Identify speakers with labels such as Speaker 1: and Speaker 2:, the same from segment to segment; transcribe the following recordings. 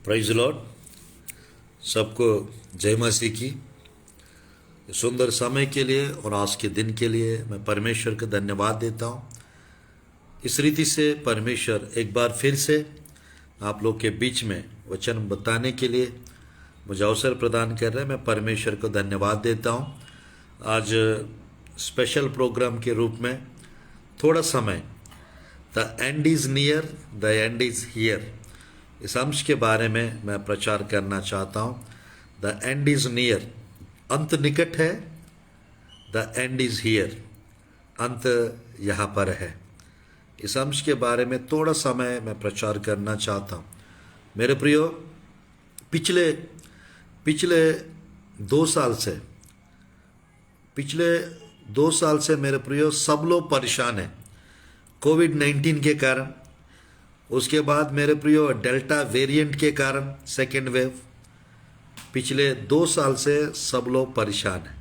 Speaker 1: Prize Lord. सबको जय मसीह की। सुंदर समय के लिए और आज के दिन के लिए मैं परमेश्वर का धन्यवाद देता हूँ। इस रीति से परमेश्वर एक बार फिर से आप लोग के बीच में वचन बताने के लिए मुझे अवसर प्रदान कर रहे हैं। मैं परमेश्वर को धन्यवाद देता हूँ। आज स्पेशल प्रोग्राम के रूप में थोड़ा समय the end is near, the end is here, इस अंश के बारे में मैं प्रचार करना चाहता हूँ। द एंड इज़ नियर, अंत निकट है। द एंड इज़ हियर, अंत यहाँ पर है। इस अंश के बारे में थोड़ा समय मैं प्रचार करना चाहता हूँ। मेरे प्रियो, पिछले 2 साल से मेरे प्रियो सब लोग परेशान हैं कोविड-19 के कारण। उसके बाद मेरे प्रियो डेल्टा वेरिएंट के कारण सेकेंड वेव। पिछले 2 साल से सब लोग परेशान हैं।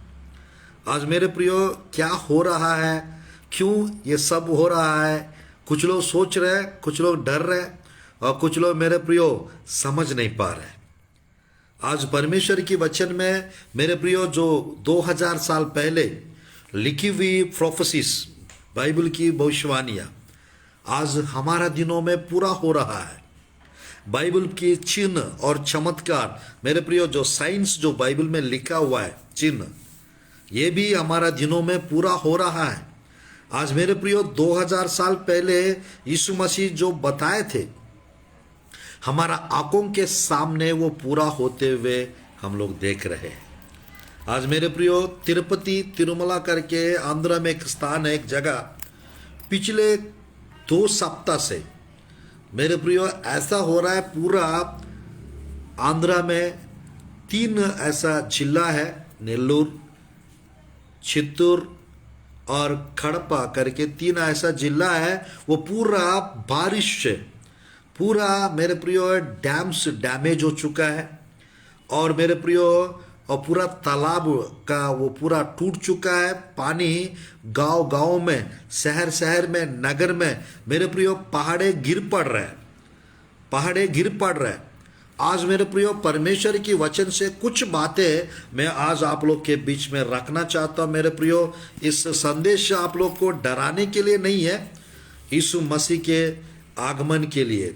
Speaker 1: आज मेरे प्रियो क्या हो रहा है, क्यों ये सब हो रहा है? कुछ लोग सोच रहे हैं, कुछ लोग डर रहे हैं और कुछ लोग मेरे प्रियो समझ नहीं पा रहे। आज परमेश्वर की वचन में मेरे प्रियो जो 2000 साल पहले लिखी हुई प्रोफेसीज, बाइबल की भविष्यवाणियाँ आज हमारा दिनों में पूरा हो रहा है। बाइबल की चिन्ह और चमत्कार मेरे प्रियो, जो साइंस जो बाइबल में लिखा हुआ है चिन्ह, ये भी हमारा दिनों में पूरा हो रहा है। आज मेरे प्रियो 2000 साल पहले यीशु मसीह जो बताए थे, हमारा आंखों के सामने वो पूरा होते हुए हम लोग देख रहे हैं। आज मेरे प्रियो तिरुपति तिरुमला करके आंध्र में एक स्थान है, एक जगह, पिछले 2 सप्ताह से मेरे प्रियो ऐसा हो रहा है, पूरा आंध्रा में 3 ऐसा जिला है, नेल्लूर, चित्तूर और कड़पा करके 3 ऐसा जिला है। वो पूरा बारिश से पूरा मेरे प्रियो डैमेज हो चुका है। और मेरे प्रियो और पूरा तालाब का वो पूरा टूट चुका है। पानी गांव में, शहर में, नगर में मेरे प्रियो पहाड़े गिर पड़ रहे हैं। आज मेरे प्रियो परमेश्वर की वचन से कुछ बातें मैं आज आप लोग के बीच में रखना चाहता हूँ। मेरे प्रियो, इस संदेश आप लोग को डराने के लिए नहीं है, यीशु मसीह के आगमन के लिए,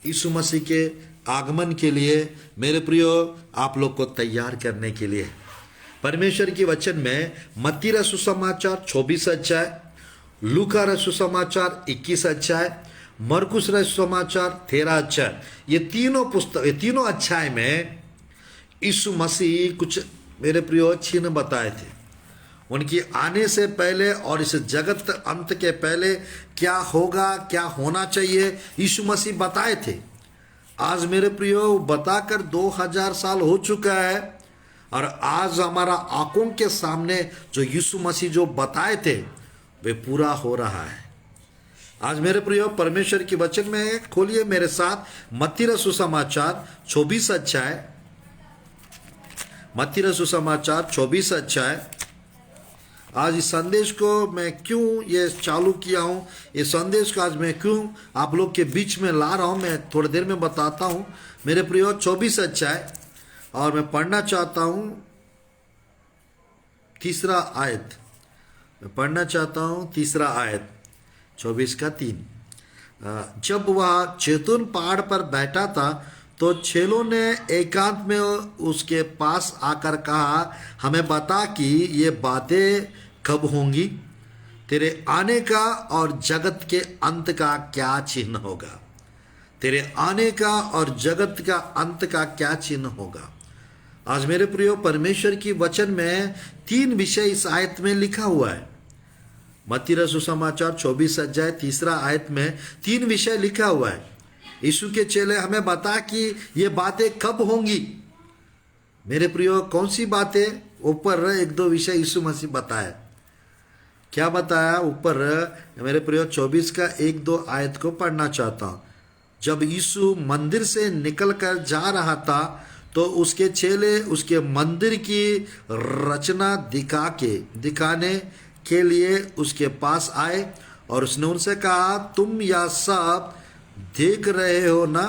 Speaker 1: यीशु मसीह के आगमन के लिए मेरे प्रियो आप लोग को तैयार करने के लिए। परमेश्वर की वचन में मत्ती रचित सुसमाचार 24 अध्याय, लूका रचित सुसमाचार 21 अध्याय, मरकुस रचित सुसमाचार 13 अध्याय, ये तीनों अध्याय में यीशु मसीह कुछ मेरे प्रियो चिन्ह बताए थे। उनकी आने से पहले और इस जगत अंत के पहले क्या होगा, क्या होना चाहिए, यीशु मसीह बताए थे। आज मेरे प्रियो बताकर 2000 साल हो चुका है और आज हमारा आंखों के सामने जो यीशु मसीह जो बताए थे वे पूरा हो रहा है। आज मेरे प्रियो परमेश्वर की वचन में खोलिए मेरे साथ मत्ती रचित सुसमाचार 24 अध्याय, मत्ती रचित सुसमाचार 24 अध्याय। आज इस संदेश को मैं क्यों ये चालू किया हूँ, इस संदेश को आज मैं क्यों आप लोग के बीच में ला रहा हूँ, मैं थोड़ी देर में बताता हूँ। मेरे प्रियो 24 अध्याय, और मैं पढ़ना चाहता हूँ 3 आयत। मैं पढ़ना चाहता हूँ 3 आयत 24 का 3। जब वह जैतून पहाड़ पर बैठा था तो चेलों ने एकांत में उसके पास आकर कहा, हमें बता कि ये बातें कब होंगी, तेरे आने का और जगत के अंत का क्या चिन्ह होगा। तेरे आने का और जगत का अंत का क्या चिन्ह होगा। आज मेरे प्रियो परमेश्वर की वचन में 3 विषय इस आयत में लिखा हुआ है। मत्ती रचित सुसमाचार 24 अध्याय 3 आयत में 3 विषय लिखा हुआ है। यीशु के चेले हमें बता कि ये बातें कब होंगी। मेरे प्रियो कौन सी बातें? ऊपर 1-2 विषय यीशु मसीह बताया। क्या बताया ऊपर? मेरे प्रियो 24 का 1-2 आयत को पढ़ना चाहता हूँ। जब यीशु मंदिर से निकल कर जा रहा था तो उसके चेले उसके मंदिर की रचना दिखाने के लिए उसके पास आए और उसने उनसे कहा, तुम यह सब देख रहे हो ना?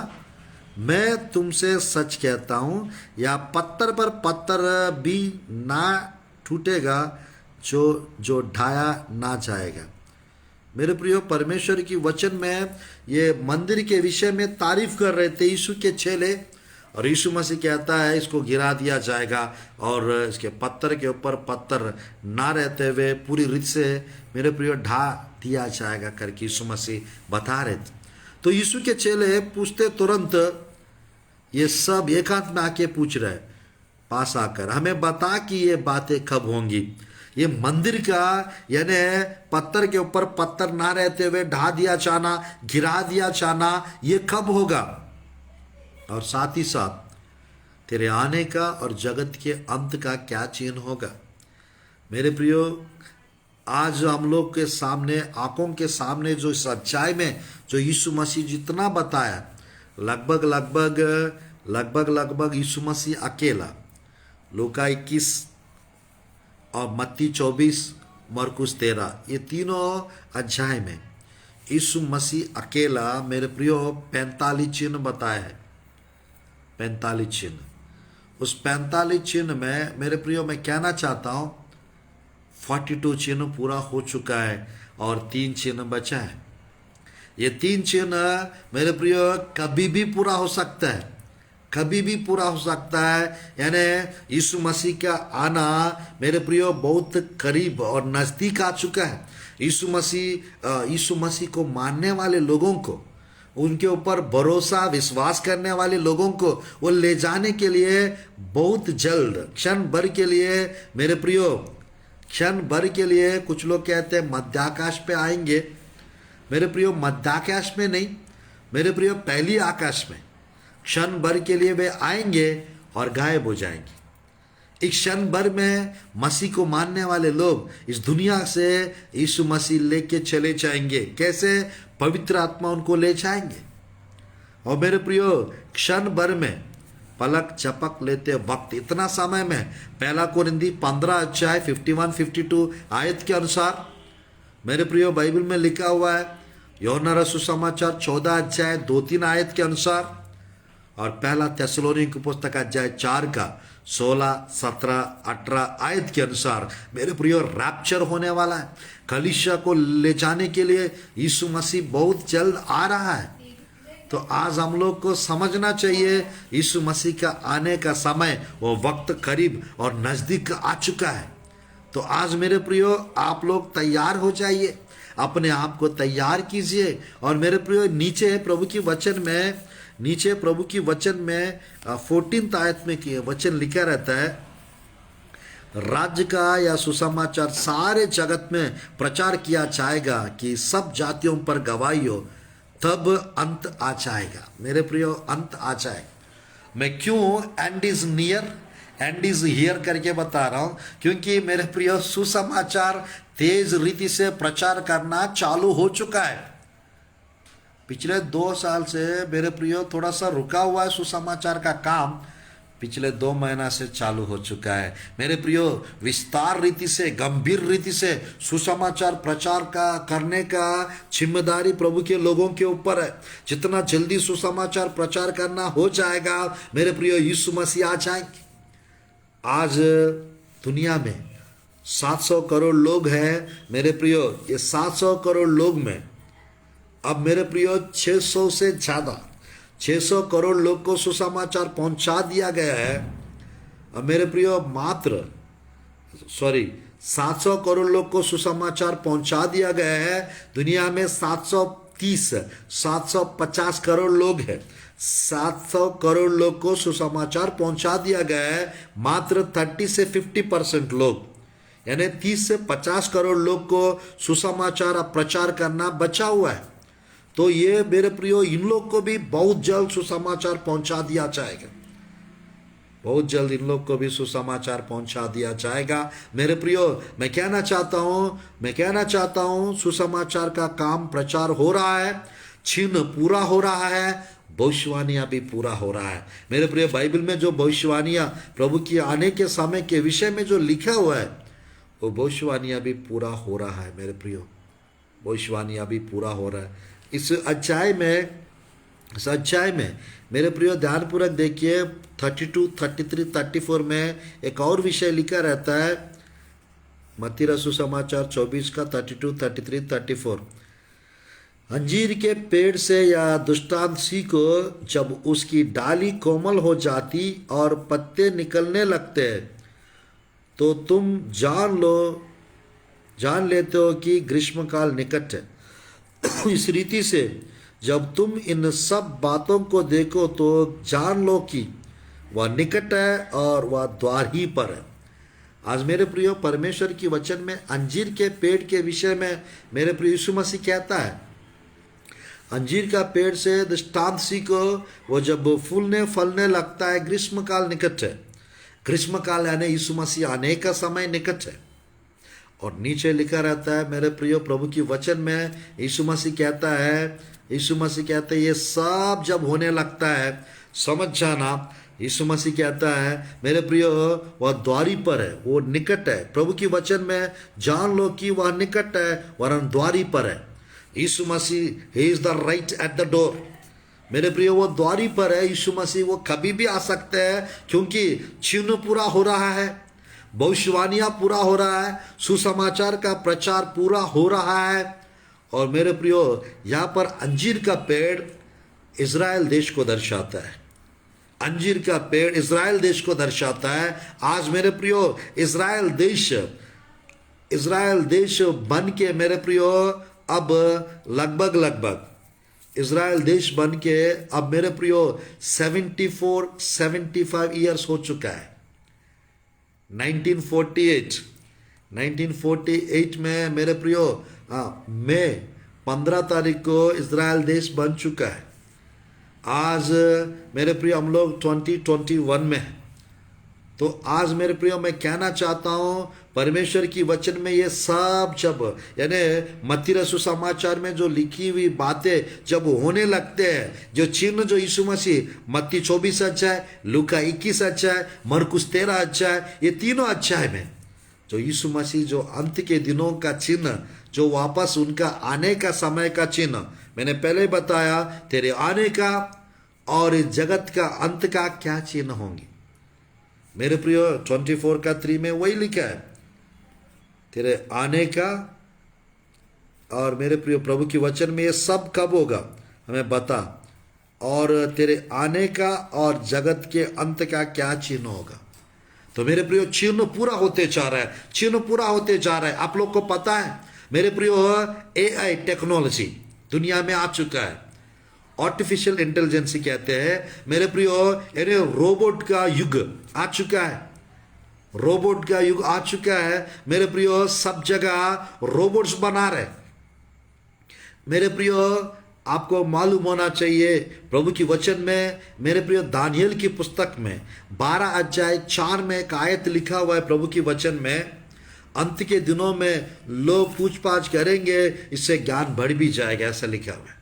Speaker 1: मैं तुमसे सच कहता हूँ, या पत्थर पर पत्थर भी ना टूटेगा जो जो ढाया ना जाएगा। मेरे प्रियो, परमेश्वर की वचन में ये मंदिर के विषय में तारीफ कर रहे थे यीशु के चेले, और यीशु मसीह कहता है इसको गिरा दिया जाएगा और इसके पत्थर के ऊपर पत्थर ना रहते हुए पूरी रीत से मेरे प्रियो ढा दिया जाएगा करके यीशु मसीह बता रहे थे। तो यीशु के चेले पूछते तुरंत, ये सब एकांत में आके पूछ रहे पास आकर, हमें बता कि ये बातें कब होंगी, ये मंदिर का यानी पत्थर के ऊपर पत्थर ना रहते हुए ढा दिया जाना, गिरा दिया जाना, ये कब होगा, और साथ ही साथ तेरे आने का और जगत के अंत का क्या चिन्ह होगा। मेरे प्रियो, आज हम लोग के सामने, आंखों के सामने जो सच्चाई में जो यीशु मसीह जितना बताया, लगभग यीशु मसीह अकेला लूका 21 और मत्ती 24, मरकुस 13, ये तीनों अध्याय में यीशु मसीह अकेला मेरे प्रियो 45 चिन्ह बताया है। 45 चिन्ह, उस 45 चिन्ह में मेरे प्रियो मैं कहना चाहता हूँ 42 चिन्ह पूरा हो चुका है और 3 चिन्ह बचा है। ये 3 चिन्ह मेरे प्रियो कभी भी पूरा हो सकता है, कभी भी पूरा हो सकता है। यानी यीशु मसीह का आना मेरे प्रियो बहुत करीब और नज़दीक आ चुका है। यीशु मसीह को मानने वाले लोगों को, उनके ऊपर भरोसा विश्वास करने वाले लोगों को वो ले जाने के लिए बहुत जल्द, क्षण भर के लिए मेरे प्रियो, क्षण भर के लिए, कुछ लोग कहते हैं मध्याकाश पे आएंगे। मेरे प्रियो, मध्याकाश में नहीं, मेरे प्रियो पहली आकाश में क्षण भर के लिए वे आएंगे और गायब हो जाएंगे। इस क्षण भर में मसीह को मानने वाले लोग इस दुनिया से यीशु मसीह लेके चले जाएंगे। कैसे? पवित्र आत्मा उनको ले जाएंगे। और मेरे प्रियो, क्षण भर में पलक झपक लेते वक्त, इतना समय में, पहला कोरिन्थी 15 अध्याय 51-52 आयत के अनुसार मेरे प्रियो बाइबल में लिखा हुआ है, यूहन्ना सुसमाचार 14 अध्याय 2-3 आयत के अनुसार, और पहला थिस्सलुनीक की पुस्तक अध्याय 4 का 16, 17, 18 आयत के अनुसार मेरे प्रियो रैप्चर होने वाला है। कलीसिया को ले जाने के लिए यीशु मसीह बहुत जल्द आ रहा है। तो आज हम लोग को समझना चाहिए यीशु मसीह का आने का समय, वो वक्त करीब और नज़दीक आ चुका है। तो आज मेरे प्रियो आप लोग तैयार हो जाइए, अपने आप को तैयार कीजिए। और मेरे प्रियो नीचे प्रभु की वचन में 14 आयत में की वचन लिखा रहता है, राज्य का या सुसमाचार सारे जगत में प्रचार किया जाएगा कि सब जातियों पर गवाही हो, तब अंत आ जाएगा। मेरे प्रियो, अंत आ जाएगा। मैं क्यों and is near, and is here करके बता रहा हूं? क्योंकि मेरे प्रियो सुसमाचार तेज रीति से प्रचार करना चालू हो चुका है। पिछले 2 साल से मेरे प्रियो थोड़ा सा रुका हुआ है सुसमाचार का काम, पिछले 2 महीना से चालू हो चुका है। मेरे प्रियो, विस्तार रीति से, गंभीर रीति से सुसमाचार प्रचार करने का जिम्मेदारी प्रभु के लोगों के ऊपर है। जितना जल्दी सुसमाचार प्रचार करना हो जाएगा मेरे प्रियो, यीशु मसीह आ जाएंगे। आज दुनिया में 700 करोड़ लोग हैं मेरे प्रियो। ये 700 करोड़ लोग में अब मेरे प्रियो 600 से ज़्यादा, 600 करोड़ लोग को सुसमाचार पहुंचा दिया गया है। अब मेरे प्रियो 700 करोड़ लोग को सुसमाचार पहुंचा दिया गया है। दुनिया में 750 करोड़ लोग हैं। 700 करोड़ लोग को सुसमाचार पहुंचा दिया गया है। मात्र 30 से 50% लोग, यानी 30 से 50 करोड़ लोग को सुसमाचार प्रचार करना बचा हुआ है। तो ये मेरे प्रियो, इन लोग को भी बहुत जल्द सुसमाचार पहुंचा दिया जाएगा। बहुत जल्द इन लोग को भी सुसमाचार पहुंचा दिया जाएगा। मेरे प्रियो, मैं कहना चाहता हूं सुसमाचार का काम प्रचार हो रहा है, चिन्ह पूरा हो रहा है, भविष्यवाणियां भी पूरा हो रहा है। मेरे प्रिय, बाइबल में जो भविष्यवाणियां प्रभु की आने के समय के विषय में जो लिखा हुआ है, वो भविष्यवाणियां भी पूरा हो रहा है। मेरे प्रियो, भविष्यवाणियां भी पूरा हो रहा है। इस अध्याय में इस अध्याय में मेरे प्रियो ध्यानपूर्वक देखिए, 32, 33, 34 में एक और विषय लिखा रहता है। मत्ती रसूल समाचार 24 का 32, 33, 34। अंजीर के पेड़ से या दृष्टांत सीखो, जब उसकी डाली कोमल हो जाती और पत्ते निकलने लगते हैं तो तुम जान लेते हो कि ग्रीष्मकाल निकट है। इस रीति से जब तुम इन सब बातों को देखो तो जान लो कि वह निकट है और वह द्वार ही पर है। आज मेरे प्रियो परमेश्वर की वचन में अंजीर के पेड़ के विषय में मेरे प्रिय यीशु मसीह कहता है, अंजीर का पेड़ से दृष्टांत सीखो, वो जब फूलने फलने लगता है ग्रीष्मकाल निकट है। ग्रीष्मकाल यानी यीशु मसीह आने का समय निकट है। और नीचे लिखा रहता है मेरे प्रियो प्रभु की वचन में यीशु मसीह कहता है ये सब जब होने लगता है, समझ जाना, यीशु मसीह कहता है मेरे प्रियो वह द्वारी पर है, वो निकट है। प्रभु की वचन में जान लो कि वह निकट है वरन द्वारी पर है। Yeshu Masih he is the right at the door. मेरे प्रियो वो द्वारी पर है यीशु मसीह, वो कभी भी आ सकते हैं क्योंकि चिन्ह पूरा हो रहा है, भविष्यवाणियां पूरा हो रहा है, सुसमाचार का प्रचार पूरा हो रहा है। और मेरे प्रियो यहाँ पर अंजीर का पेड़ इज़राइल देश को दर्शाता है। अंजीर का पेड़ इज़राइल देश को दर्शाता है। आज मेरे प्रियो इज़राइल देश बन के मेरे प्रियो अब लगभग इज़राइल देश बन के अब मेरे प्रियो 75 ईयर्स हो चुका है। 1948 में मेरे प्रियो मई 15 तारीख को इज़राइल देश बन चुका है। आज मेरे प्रियो हम लोग 2021 में हैं। तो आज मेरे प्रियो मैं कहना चाहता हूँ परमेश्वर की वचन में ये सब जब यानी मत्ती रसूल समाचार में जो लिखी हुई बातें जब होने लगते हैं, जो चिन्ह जो यीशु मसीह मत्ती 24 अध्याय, लूका 21 अध्याय, मरकुस 13 अध्याय, ये तीनों अध्याय में जो यीशु मसीह जो अंत के दिनों का चिन्ह, जो वापस उनका आने का समय का चिन्ह, मैंने पहले बताया तेरे आने का और इस जगत का अंत का क्या चिन्ह होंगे। मेरे प्रियो 24 का 3 में वही लिखा है, तेरे आने का और मेरे प्रियो प्रभु की वचन में ये सब कब होगा हमें बता, और तेरे आने का और जगत के अंत का क्या चिन्ह होगा। तो मेरे प्रियो चिन्ह पूरा होते जा रहा है, चिन्ह पूरा होते जा रहा है। आप लोग को पता है मेरे प्रियो AI टेक्नोलॉजी दुनिया में आ चुका है, आर्टिफिशियल इंटेलिजेंस कहते हैं मेरे प्रियो, यानी रोबोट का युग आ चुका है। रोबोट का युग आ चुका है मेरे प्रियो, सब जगह रोबोट्स बना रहे। मेरे प्रियो आपको मालूम होना चाहिए प्रभु की वचन में मेरे प्रियो दानियल की पुस्तक में 12 अध्याय 4 में एक आयत लिखा हुआ है प्रभु की वचन में, अंत के दिनों में लोग पूछपाछ करेंगे, इससे ज्ञान बढ़ भी जाएगा, ऐसा लिखा हुआ है।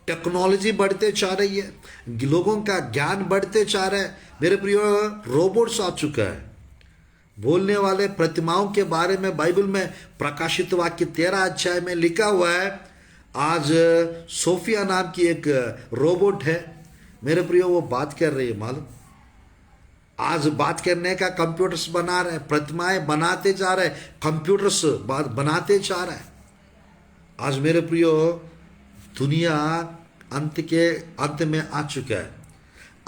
Speaker 1: टेक्नोलॉजी बढ़ते जा रही है, लोगों का ज्ञान बढ़ते जा रहा है। मेरे प्रियो रोबोट्स आ चुका है। बोलने वाले प्रतिमाओं के बारे में बाइबल में प्रकाशित वाक्य 13 अध्याय में लिखा हुआ है। आज सोफिया नाम की एक रोबोट है मेरे प्रियो, वो बात कर रही है मालूम। आज बात करने का कंप्यूटर्स बना रहे हैं, प्रतिमाएं बनाते जा रहे हैं, कंप्यूटर्स बनाते जा रहे हैं। आज मेरे प्रियो दुनिया अंत में आ चुका है,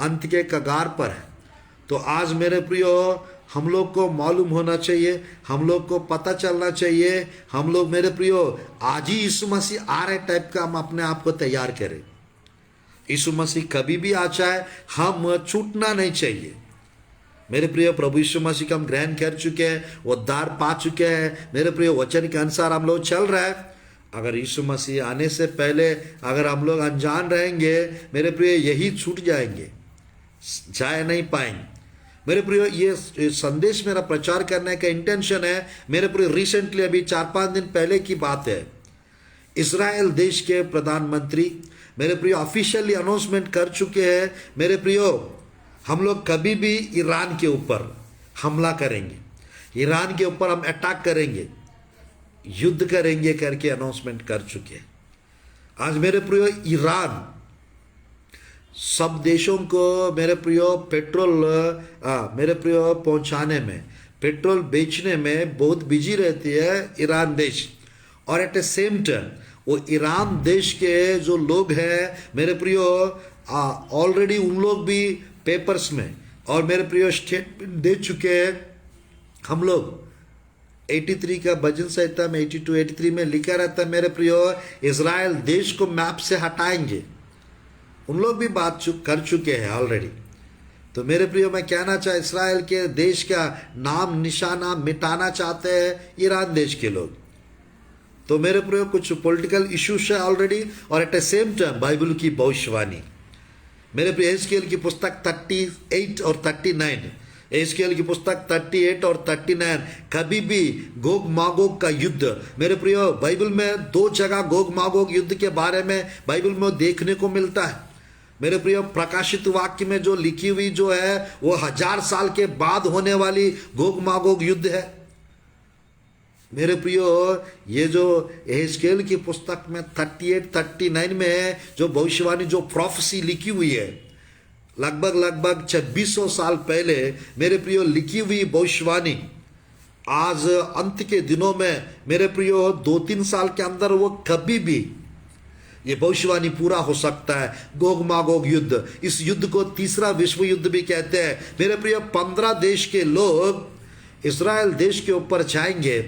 Speaker 1: अंत के कगार पर है। तो आज मेरे प्रियो हम लोग को मालूम होना चाहिए, हम लोग को पता चलना चाहिए, हम लोग मेरे प्रियो आज ही यीशु मसीह आ रहे टाइप का हम अपने आप को तैयार करें। यीशु मसीह कभी भी आ जाए, हम छूटना नहीं चाहिए। मेरे प्रिय प्रभु यीशु मसीह का हम ग्रहण कर चुके हैं, वो उद्धार पा चुके हैं। मेरे प्रिय वचन के अनुसार हम लोग चल रहे हैं। अगर यीशु मसीह आने से पहले अगर हम लोग अनजान रहेंगे मेरे प्रिय, यही छूट जाएंगे, जा नहीं पाएंगे। मेरे प्रिय ये संदेश मेरा प्रचार करने का इंटेंशन है मेरे प्रिय, रिसेंटली अभी 4-5 दिन पहले की बात है, इजराइल देश के प्रधानमंत्री मेरे प्रिय ऑफिशियली अनाउंसमेंट कर चुके हैं मेरे प्रियो, हम लोग कभी भी ईरान के ऊपर हमला करेंगे, ईरान के ऊपर हम अटैक करेंगे, युद्ध करेंगे करके अनाउंसमेंट कर चुके हैं। आज मेरे प्रियो ईरान सब देशों को मेरे प्रियो पेट्रोल मेरे प्रियो पहुंचाने में, पेट्रोल बेचने में बहुत बिजी रहती है ईरान देश। और एट ए सेम टाइम वो ईरान देश के जो लोग हैं मेरे प्रियो ऑलरेडी उन लोग भी पेपर्स में और मेरे प्रियो स्टेटमेंट दे चुके हैं। हम लोग 83 का भजन संहिता में 82 83 में लिखा रहता है मेरे प्रियो, इज़राइल देश को मैप से हटाएंगे। उन लोग भी बात कर चुके हैं ऑलरेडी। तो मेरे प्रियो मैं कहना चाहे इस्राएल के देश का नाम निशाना मिटाना चाहते हैं ईरान देश के लोग। तो मेरे प्रियो कुछ पॉलिटिकल इश्यूज है ऑलरेडी, और at the same time Bible की भविष्यवाणी मेरे प्रिय एहजकेल की पुस्तक 38 और 39, एहजकेल की पुस्तक 38 और 39 कभी भी गोग मागोग का युद्ध मेरे प्रियो बाइबल में 2 जगह गोग मागोग युद्ध के बारे में बाइबल में देखने को मिलता है। मेरे प्रियो प्रकाशित वाक्य में जो लिखी हुई जो है वो 1000 साल के बाद होने वाली गोग मागोग युद्ध है। मेरे प्रियो ये जो एहजकेल की पुस्तक में 38 39 में जो भविष्यवाणी जो प्रोफेसी लिखी हुई है लगभग 2600 साल पहले मेरे प्रियो लिखी हुई भविष्यवाणी आज अंत के दिनों में मेरे प्रियो 2-3 साल के अंदर वो कभी भी ये भविष्यवाणी पूरा हो सकता है। गोग मागोग युद्ध, इस युद्ध को तीसरा विश्व युद्ध भी कहते हैं। मेरे प्रियो 15 देश के लोग इस्राएल देश के ऊपर जाएंगे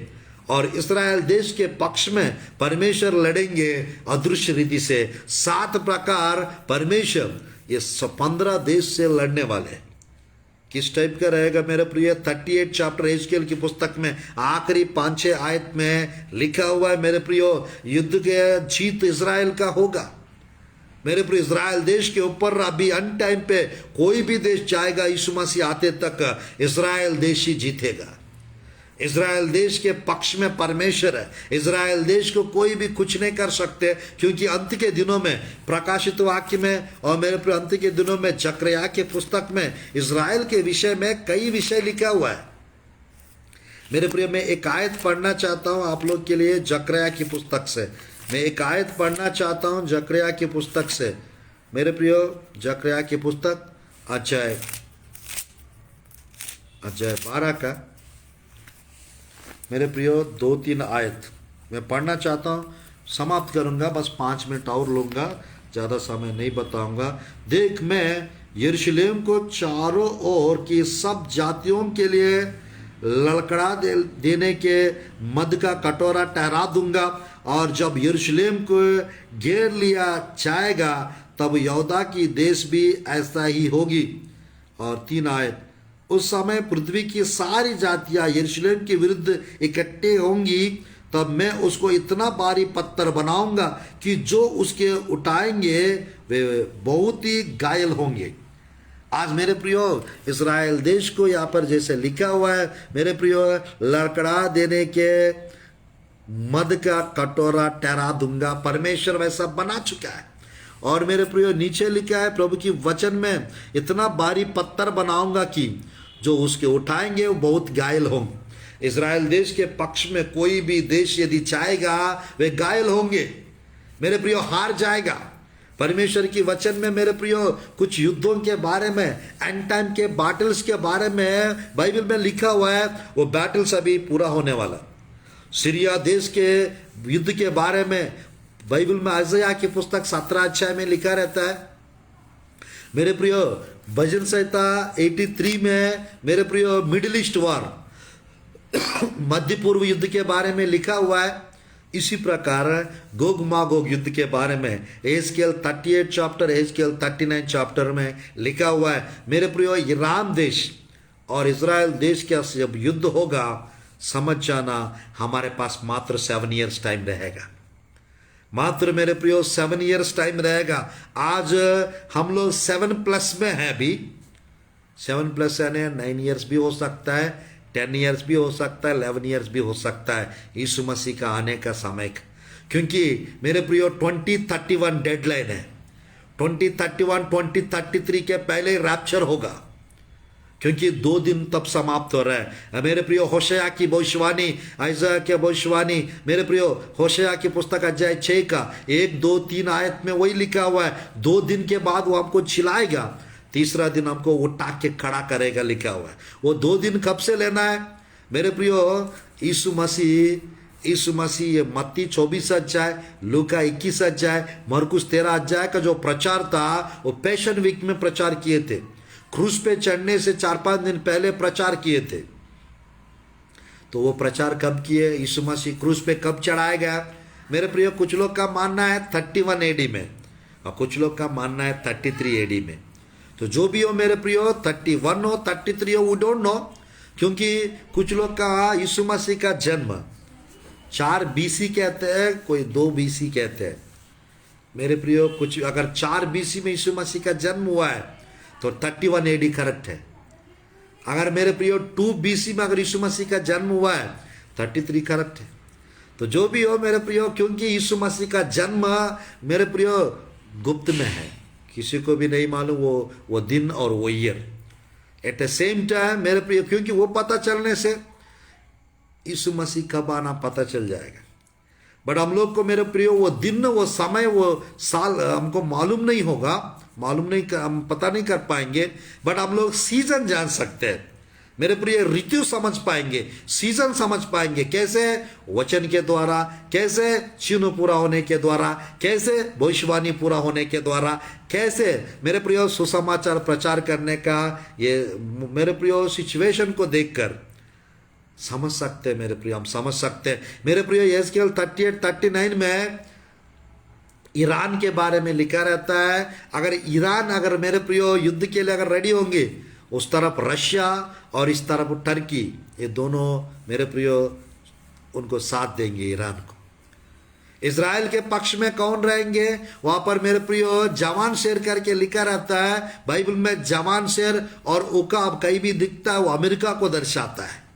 Speaker 1: और इस्राएल देश के पक्ष में परमेश्वर लड़ेंगे अदृश्य रीति से। 7 प्रकार परमेश्वर ये 15 देश से लड़ने वाले हैं। किस टाइप का रहेगा मेरे प्रिय 38 चैप्टर एहजकेल की पुस्तक में आखिरी 5-6 आयत में लिखा हुआ है मेरे प्रियो, युद्ध के जीत इजराइल का होगा। मेरे प्रिय इजराइल देश के ऊपर अभी अन टाइम पे कोई भी देश जाएगा यीशु मसीह आते तक इजराइल देश ही जीतेगा। इजराइल देश के पक्ष में परमेश्वर है। इजराइल देश को कोई भी कुछ नहीं कर सकते, क्योंकि अंत के दिनों में प्रकाशित वाक्य में और मेरे प्रिय अंत के दिनों में जकरिया के पुस्तक में इजराइल के विषय में कई विषय लिखा हुआ है। मेरे प्रिय मैं एक आयत पढ़ना चाहता हूं आप लोग के लिए जकरिया की पुस्तक से। मैं एक आयत पढ़ना चाहता हूं जकरिया की पुस्तक से। मेरे प्रिय जकरिया की पुस्तक अध्याय 12 का मेरे प्रियो 2-3 आयत मैं पढ़ना चाहता हूँ, समाप्त करूँगा, बस 5 मिनट और लूँगा, ज़्यादा समय नहीं बताऊँगा। देख मैं यरूशलेम को चारों ओर की सब जातियों के लिए लड़खड़ा देने के मद का कटोरा ठहरा दूंगा, और जब यरूशलेम को घेर लिया जाएगा तब यहूदा की देश भी ऐसा ही होगी। और 3 आयत, उस समय पृथ्वी की सारी जातियां यरूशलेम के विरुद्ध इकट्ठे होंगी, तब मैं उसको इतना भारी पत्थर बनाऊंगा कि जो उसके उठाएंगे वे बहुत ही घायल होंगे। आज मेरे प्रियो इस्राएल देश को यहाँ पर जैसे लिखा हुआ है मेरे प्रियो, लड़खड़ा देने के मद का कटोरा ठहरा दूंगा। परमेश्वर वैसा बना चुका है। और मेरे प्रियो नीचे लिखा है प्रभु की वचन में, इतना भारी पत्थर बनाऊंगा कि जो उसके उठाएंगे वो बहुत घायल होंगे। इजराइल देश के पक्ष में कोई भी देश यदि चाहेगा वे घायल होंगे। मेरे प्रियो हार जाएगा। परमेश्वर की वचन में मेरे प्रियो कुछ युद्धों के बारे में, एंड टाइम के बैटल्स के बारे में बाइबल में लिखा हुआ है। वो बैटल्स अभी पूरा होने वाला। सीरिया देश के युद्ध के बारे में बाइबल में आइज़ाया की पुस्तक 17 अध्याय में लिखा रहता है। मेरे प्रियो भजन संहिता 83 में मेरे प्रियो मिडिल ईस्ट वार मध्य पूर्व युद्ध के बारे में लिखा हुआ है। इसी प्रकार गोग मागोग युद्ध के बारे में एहजकेल 38 चैप्टर एहजकेल 39 चैप्टर में लिखा हुआ है। मेरे प्रियो ईरान देश और इजराइल देश का जब युद्ध होगा, समझ जाना हमारे पास मात्र 7 इयर्स टाइम रहेगा। मात्र मेरे प्रियो 7 इयर्स टाइम रहेगा। आज हम लोग 7+ में हैं। अभी 7+ यानी 9 इयर्स भी हो सकता है, 10 इयर्स भी हो सकता है, 11 इयर्स भी हो सकता है यीशु मसीह का आने का समय। क्योंकि मेरे प्रियो 2031 डेडलाइन है। 2031 2033 के पहले रैप्चर होगा। क्योंकि 2 दिन तब समाप्त हो रहा है। मेरे प्रियो होशया की भविष्यवाणी, आइज़ा की भविष्यवाणी, मेरे प्रियो होशया की पुस्तक अध्याय 6 का 1, 2, 3 आयत में वही लिखा हुआ है, 2 दिन के बाद वो हमको छिलाएगा, तीसरा दिन हमको उठा के खड़ा करेगा, लिखा हुआ है। वो 2 दिन कब से लेना है मेरे प्रियो? यीशु मसीह ये मत्ती 24 अध्याय, लूका 21 अध्याय, मरकुस 13 अध्याय का जो प्रचार था वो पैशन वीक में प्रचार किए थे। क्रूस पे चढ़ने से 4-5 दिन पहले प्रचार किए थे। तो वो प्रचार कब किए? यीशु मसीह क्रूस पे कब चढ़ाया गया मेरे प्रियो? कुछ लोग का मानना है 31 एडी में और कुछ लोग का मानना है 33 एडी में। तो जो भी हो मेरे प्रियो, 31 हो 33 हो, वी डोंट नो, क्योंकि कुछ लोग का यीशु मसीह का जन्म 4 BC कहते हैं, कोई 2 BC कहते हैं मेरे प्रियो। कुछ अगर 4 BC में यीशु मसीह का जन्म हुआ है तो 31 एडी करेक्ट है। अगर मेरे प्रियो 2 BC में अगर यीशु मसीह का जन्म हुआ है 33 करेक्ट है। तो जो भी हो मेरे प्रियो, क्योंकि यीशु मसीह का जन्म मेरे प्रियो गुप्त में है, किसी को भी नहीं मालूम वो दिन और वो year. At the same time मेरे प्रियो, क्योंकि वो पता चलने से यीशु मसीह कब आना पता चल जाएगा। बट हम लोग को मेरे प्रियो वो दिन, वो समय, वो साल हमको मालूम नहीं होगा, हम पता नहीं कर पाएंगे। बट हम लोग सीजन जान सकते हैं मेरे प्रिय, ऋतु समझ पाएंगे, सीजन समझ पाएंगे। कैसे? वचन के द्वारा, कैसे चिन्ह पूरा होने के द्वारा, कैसे भविष्यवाणी पूरा होने के द्वारा, कैसे मेरे प्रियो सुसमाचार प्रचार करने का ये मेरे प्रियो सिचुएशन को देखकर समझ सकते हैं मेरे प्रियो, हम समझ सकते हैं मेरे प्रियो। यहेजकेल 38-39 में ईरान के बारे में लिखा रहता है, अगर ईरान अगर मेरे प्रियो युद्ध के लिए अगर रेडी होंगे, उस तरफ रशिया और इस तरफ टर्की, ये दोनों मेरे प्रियो उनको साथ देंगे ईरान को। इजराइल के पक्ष में कौन रहेंगे? वहां पर मेरे प्रियो जवान शेर करके लिखा रहता है बाइबल में। जवान शेर और उकाब कहीं भी दिखता है वो अमेरिका को दर्शाता है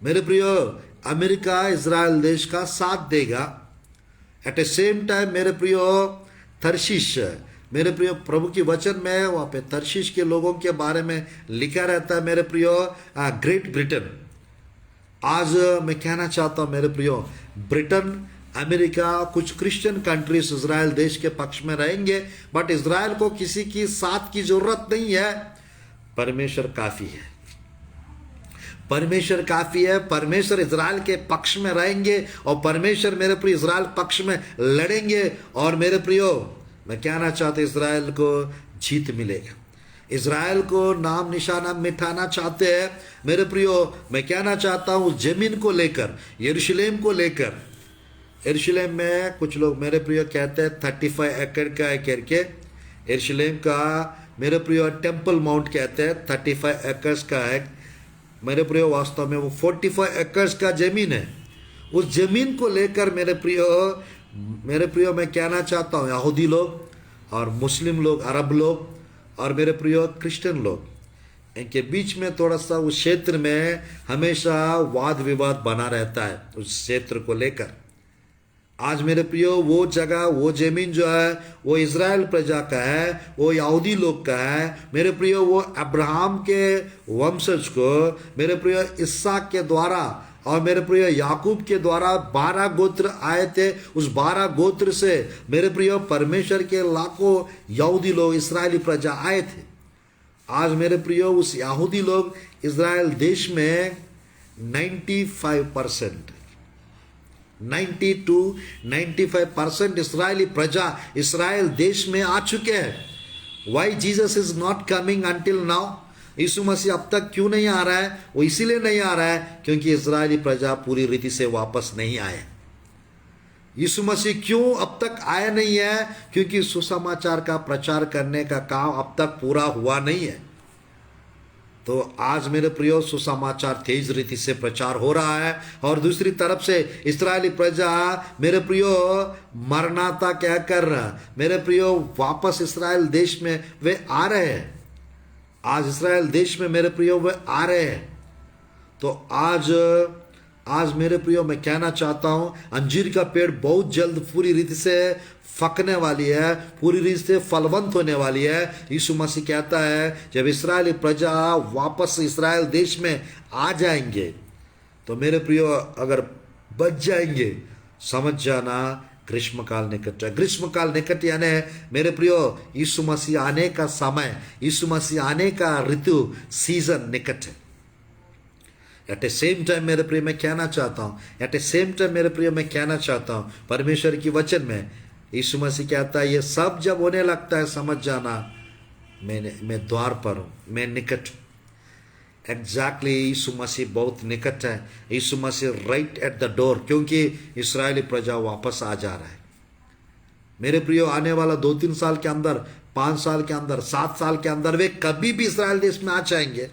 Speaker 1: मेरे प्रियो। अमेरिका इजराइल देश का साथ देगा। एट ए सेम टाइम मेरे प्रियो तर्शीश, मेरे प्रियो प्रभु की वचन में वहाँ पे तर्शीश के लोगों के बारे में लिखा रहता है मेरे प्रियो। ग्रेट ब्रिटेन, आज मैं कहना चाहता हूँ मेरे प्रियो, ब्रिटेन, अमेरिका, कुछ क्रिश्चियन कंट्रीज इजराइल देश के पक्ष में रहेंगे। बट इजराइल को किसी की साथ की जरूरत नहीं है, परमेश्वर काफी है, परमेश्वर काफी है। परमेश्वर इजराइल के पक्ष में रहेंगे और परमेश्वर मेरे प्रिय इजराइल पक्ष में लड़ेंगे। और मेरे प्रियो मैं कहना चाहते इजराइल को जीत मिलेगा। इजराइल को नाम निशाना मिटाना चाहते हैं मेरे प्रियो। मैं कहना चाहता हूँ जमीन को लेकर, यरूशलेम को लेकर, यरूशलेम में कुछ लोग मेरे प्रियो कहते हैं 35 एकड़ का है करके, यरूशलेम का मेरे प्रियो टेम्पल माउंट कहते हैं 35 एकड़ का है मेरे प्रियो। वास्तव में वो 45 एकड़ का जमीन है। उस जमीन को लेकर मेरे प्रियो मैं कहना चाहता हूँ यहूदी लोग और मुस्लिम लोग, अरब लोग और मेरे प्रियो क्रिश्चियन लोग, इनके बीच में थोड़ा सा उस क्षेत्र में हमेशा वाद विवाद बना रहता है उस क्षेत्र को लेकर। आज मेरे प्रियो वो जगह, वो जमीन जो है वो इजराइल प्रजा का है, वो यहूदी लोग का है मेरे प्रियो। वो अब्राहम के वंशज को मेरे प्रियो इसहाक के द्वारा और मेरे प्रियो याकूब के द्वारा 12 गोत्र आए थे। उस 12 गोत्र से मेरे प्रियो परमेश्वर के लाखों यहूदी लोग, इस्राएली प्रजा आए थे। आज मेरे प्रियो उस यहूदी लोग इजराइल देश में 90-95% इसराइली प्रजा इस्राएल देश में आ चुके हैं। Why Jesus is not coming until now? Yeshu Masih अब तक क्यों नहीं आ रहा है? वो इसीलिए नहीं आ रहा है क्योंकि इजरायली प्रजा पूरी रीति से वापस नहीं आए। यीशु मसीह क्यों अब तक आया नहीं है? क्योंकि सुसमाचार का प्रचार करने का काम अब तक पूरा हुआ नहीं है। तो आज मेरे प्रियो सुसमाचार तेज रीति से प्रचार हो रहा है और दूसरी तरफ से इस्राएली प्रजा मेरे प्रियो मरनाता क्या कर रहा, मेरे प्रियो वापस इस्राएल देश में वे आ रहे हैं। आज इस्राएल देश में मेरे प्रियो वे आ रहे हैं। तो आज आज मेरे प्रियो मैं कहना चाहता हूँ, अंजीर का पेड़ बहुत जल्द पूरी रीति से पकने वाली है, पूरी रीति से फलवंत होने वाली है। यीशु मसीह कहता है जब इस्राएली प्रजा वापस इस्राएल देश में आ जाएंगे तो मेरे प्रियो अगर बच जाएंगे, समझ जाना ग्रीष्मकाल निकट है। ग्रीष्मकाल निकट यानी मेरे प्रियो यीशु मसीह आने का समय, यीशु मसीह आने का ऋतु, सीजन निकट है। एट ए सेम टाइम मेरे प्रिय मैं कहना चाहता हूँ, एट ए सेम टाइम मेरे प्रिय मैं कहना चाहता हूँ, परमेश्वर की वचन में यीशु मसीह कहता है ये सब जब होने लगता है समझ जाना मैं द्वार पर हूँ, मैं निकट हूँ। एग्जैक्टली यीशु मसीह बहुत निकट है। यीशु मसीह राइट एट द डोर, क्योंकि इस्राएली प्रजा वापस आ जा रहा है। मेरे प्रियो आने वाला 2-3 साल के अंदर, 5 साल के अंदर, 7 साल के अंदर वे कभी भी इस्राएल देश में आ जाएंगे।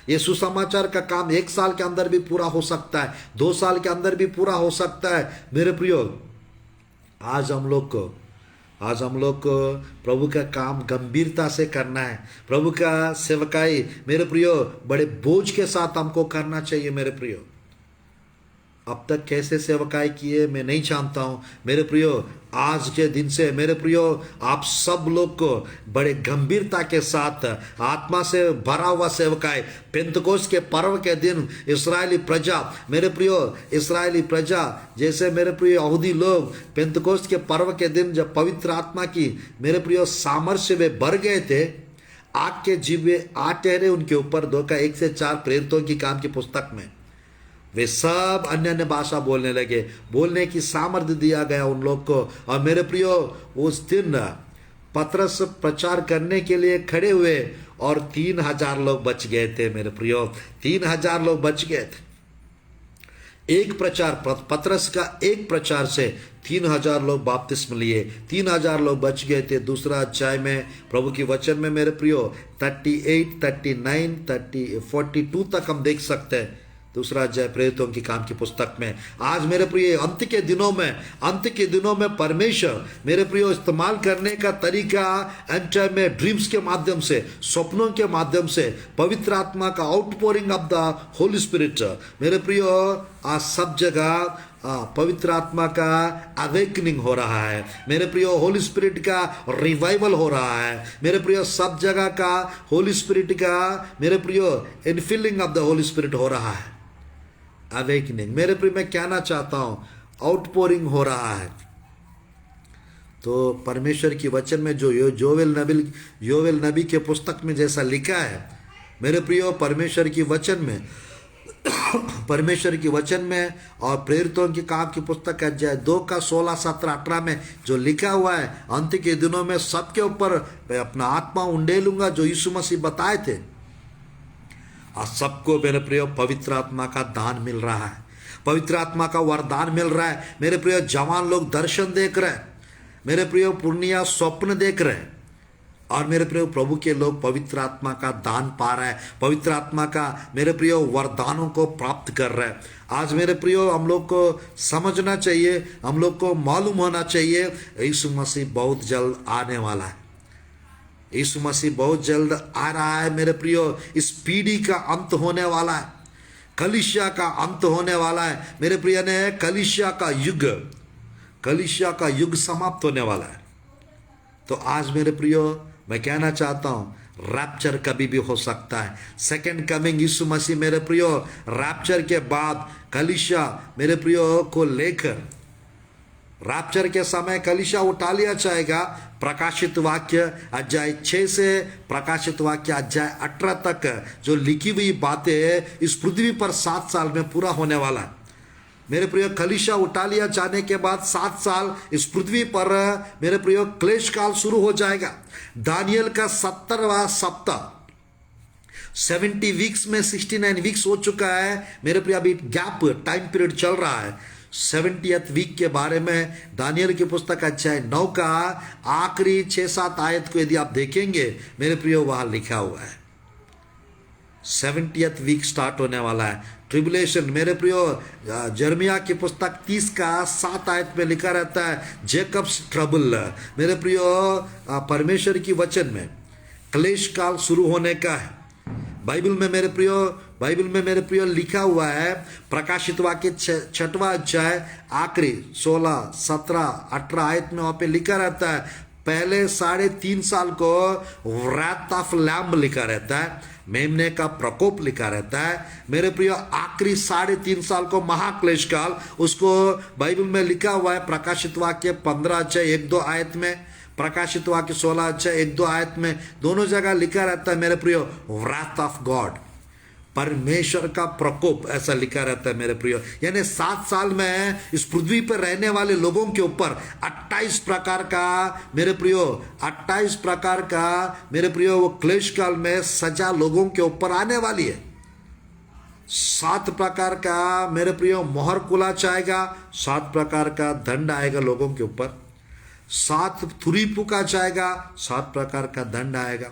Speaker 1: ये सुसमाचार का काम 1 साल के अंदर भी पूरा हो सकता है, 2 साल के अंदर भी पूरा हो सकता है। मेरे प्रियो आज हम लोग को प्रभु का काम गंभीरता से करना है। प्रभु का सेवकाई मेरे प्रियो बड़े बोझ के साथ हमको करना चाहिए। मेरे प्रियो अब तक कैसे सेवकाई किए मैं नहीं जानता हूँ। मेरे प्रियो आज के दिन से मेरे प्रियो आप सब लोग को बड़े गंभीरता के साथ आत्मा से भरा हुआ सेवकाई, पेंतकोस्त के पर्व के दिन इस्राएली प्रजा, मेरे प्रियो इस्राएली प्रजा जैसे मेरे प्रियो यहूदी लोग पेंतकोस्त के पर्व के दिन जब पवित्र आत्मा की मेरे प्रियो सामर्थ्य में भर गए थे, आग के जीवे आ ठहरे उनके ऊपर। 2:1-4 प्रेरितों की काम की पुस्तक में वे सब अन्य अन्य भाषा बोलने लगे, बोलने की सामर्थ्य दिया गया उन लोग को। और मेरे प्रियो उस दिन पतरस प्रचार करने के लिए खड़े हुए और 3000 लोग बच गए थे। मेरे प्रियो 3000 लोग बच गए थे। एक प्रचार, पतरस का एक प्रचार से 3000 लोग बपतिस्मा लिए, 3000 लोग बच गए थे। दूसरा अध्याय में प्रभु की वचन में मेरे प्रियो 38, 39, 42 तक हम देख सकते हैं। दूसरा अध्याय प्रेरितों की काम की पुस्तक में। आज मेरे प्रिय अंत के दिनों में परमेश्वर मेरे प्रियो इस्तेमाल करने का तरीका एंड टाइम में ड्रीम्स के माध्यम से, स्वप्नों के माध्यम से, पवित्र आत्मा का outpouring of the Holi spirit. मेरे प्रियो आज सब जगह पवित्र आत्मा का अवेकनिंग हो रहा है। मेरे प्रियो होली स्पिरिट का रिवाइवल हो रहा है। मेरे प्रियो सब जगह का होली स्पिरिट का मेरे प्रियो इनफिलिंग ऑफ द होली स्पिरिट हो रहा है। अवेकनिंग मेरे प्रिय मैं कहना चाहता हूं, आउटपोरिंग हो रहा है। तो परमेश्वर की वचन में जो योवेल नबी के पुस्तक में जैसा लिखा है, मेरे प्रियो परमेश्वर की वचन में और प्रेरितों की काम की पुस्तक अध्याय 2 का 16, 17, 18 में जो लिखा हुआ है, अंत के दिनों में सबके ऊपर मैं अपना आत्मा उंडेलूंगा, जो यीशु मसीह बताए थे। और सबको मेरे प्रियो पवित्र आत्मा का दान मिल रहा है, पवित्र आत्मा का वरदान मिल रहा है। मेरे प्रियो जवान लोग दर्शन देख रहे हैं, मेरे प्रियो पूर्णिया स्वप्न देख रहे हैं। और मेरे प्रियो प्रभु के लोग पवित्र आत्मा का दान पा रहे हैं, पवित्र आत्मा का मेरे प्रियो वरदानों को प्राप्त कर रहे हैं। आज मेरे प्रियो हम लोग को समझना चाहिए, हम लोग को मालूम होना चाहिए यीशु मसीह बहुत जल्द आने वाला है। यीशु मसीह बहुत जल्द आ रहा है। मेरे प्रियो इस पीढ़ी का अंत होने वाला है, कलीसिया का अंत होने वाला है। मेरे प्रिय ने कलीसिया का युग समाप्त होने वाला है। तो आज मेरे प्रियो मैं कहना चाहता हूं रैप्चर कभी भी हो सकता है। सेकंड कमिंग यीशु मसीह मेरे प्रियो रैप्चर के बाद कलीसिया मेरे प्रियो को लेकर रैप्चर के समय कलीसिया उठा लिया जाएगा। प्रकाशित वाक्य अध्याय 6 से प्रकाशित वाक्य अध्याय 18 तक जो लिखी हुई बातें इस पृथ्वी पर 7 साल में पूरा होने वाला है। मेरे प्रिय कलीसिया उठा लिया जाने के बाद 7 साल इस पृथ्वी पर मेरे प्रिय क्लेश काल शुरू हो जाएगा। दानियल का 70वां सप्ताह 70 वीक्स में 69 वीक्स हो चुका है। मेरे प्रिय अभी गैप टाइम पीरियड चल रहा है। 70th वीक के बारे में दानियल की पुस्तक अध्याय 9 का आखिरी 6-7 आयत को यदि आप देखेंगे मेरे प्रियो वहां लिखा हुआ है 70th वीक स्टार्ट होने वाला है। ट्रिबुलेशन मेरे प्रियो जर्मिया की पुस्तक 30 का 7 आयत में लिखा रहता है जेकब्स ट्रबल। मेरे प्रियो परमेश्वर की वचन में क्लेश काल शुरू होने का है। बाइबल में मेरे प्रियो बाइबल में मेरे प्रिय लिखा हुआ है, प्रकाशित वाक्य 6वां अध्याय आखिरी 16, 17, 18 आयत में वहां पे लिखा रहता है, पहले 3.5 साल को wrath ऑफ लैम्ब लिखा रहता है, मेमने का प्रकोप लिखा रहता है। मेरे प्रिय आखिरी 3.5 साल को महाक्लेश काल, उसको बाइबल में लिखा हुआ है प्रकाशित वाक्य 15 अध्याय 1-2 आयत में, प्रकाशित वाक्य 16 अध्याय 1-2 आयत में, दोनों जगह लिखा रहता है मेरे प्रिय wrath ऑफ गॉड, परमेश्वर का प्रकोप, ऐसा लिखा रहता है मेरे प्रियो। यानी 7 साल में इस पृथ्वी पर रहने वाले लोगों के ऊपर 28 प्रकार का मेरे प्रियो, 28 प्रकार का मेरे प्रियो वो क्लेश काल में सजा लोगों के ऊपर आने वाली है। 7 प्रकार का मेरे प्रियो मोहर खुला जाएगा, 7 प्रकार का दंड आएगा लोगों के ऊपर, 7 थुरी फूका जाएगा, 7 प्रकार का दंड आएगा,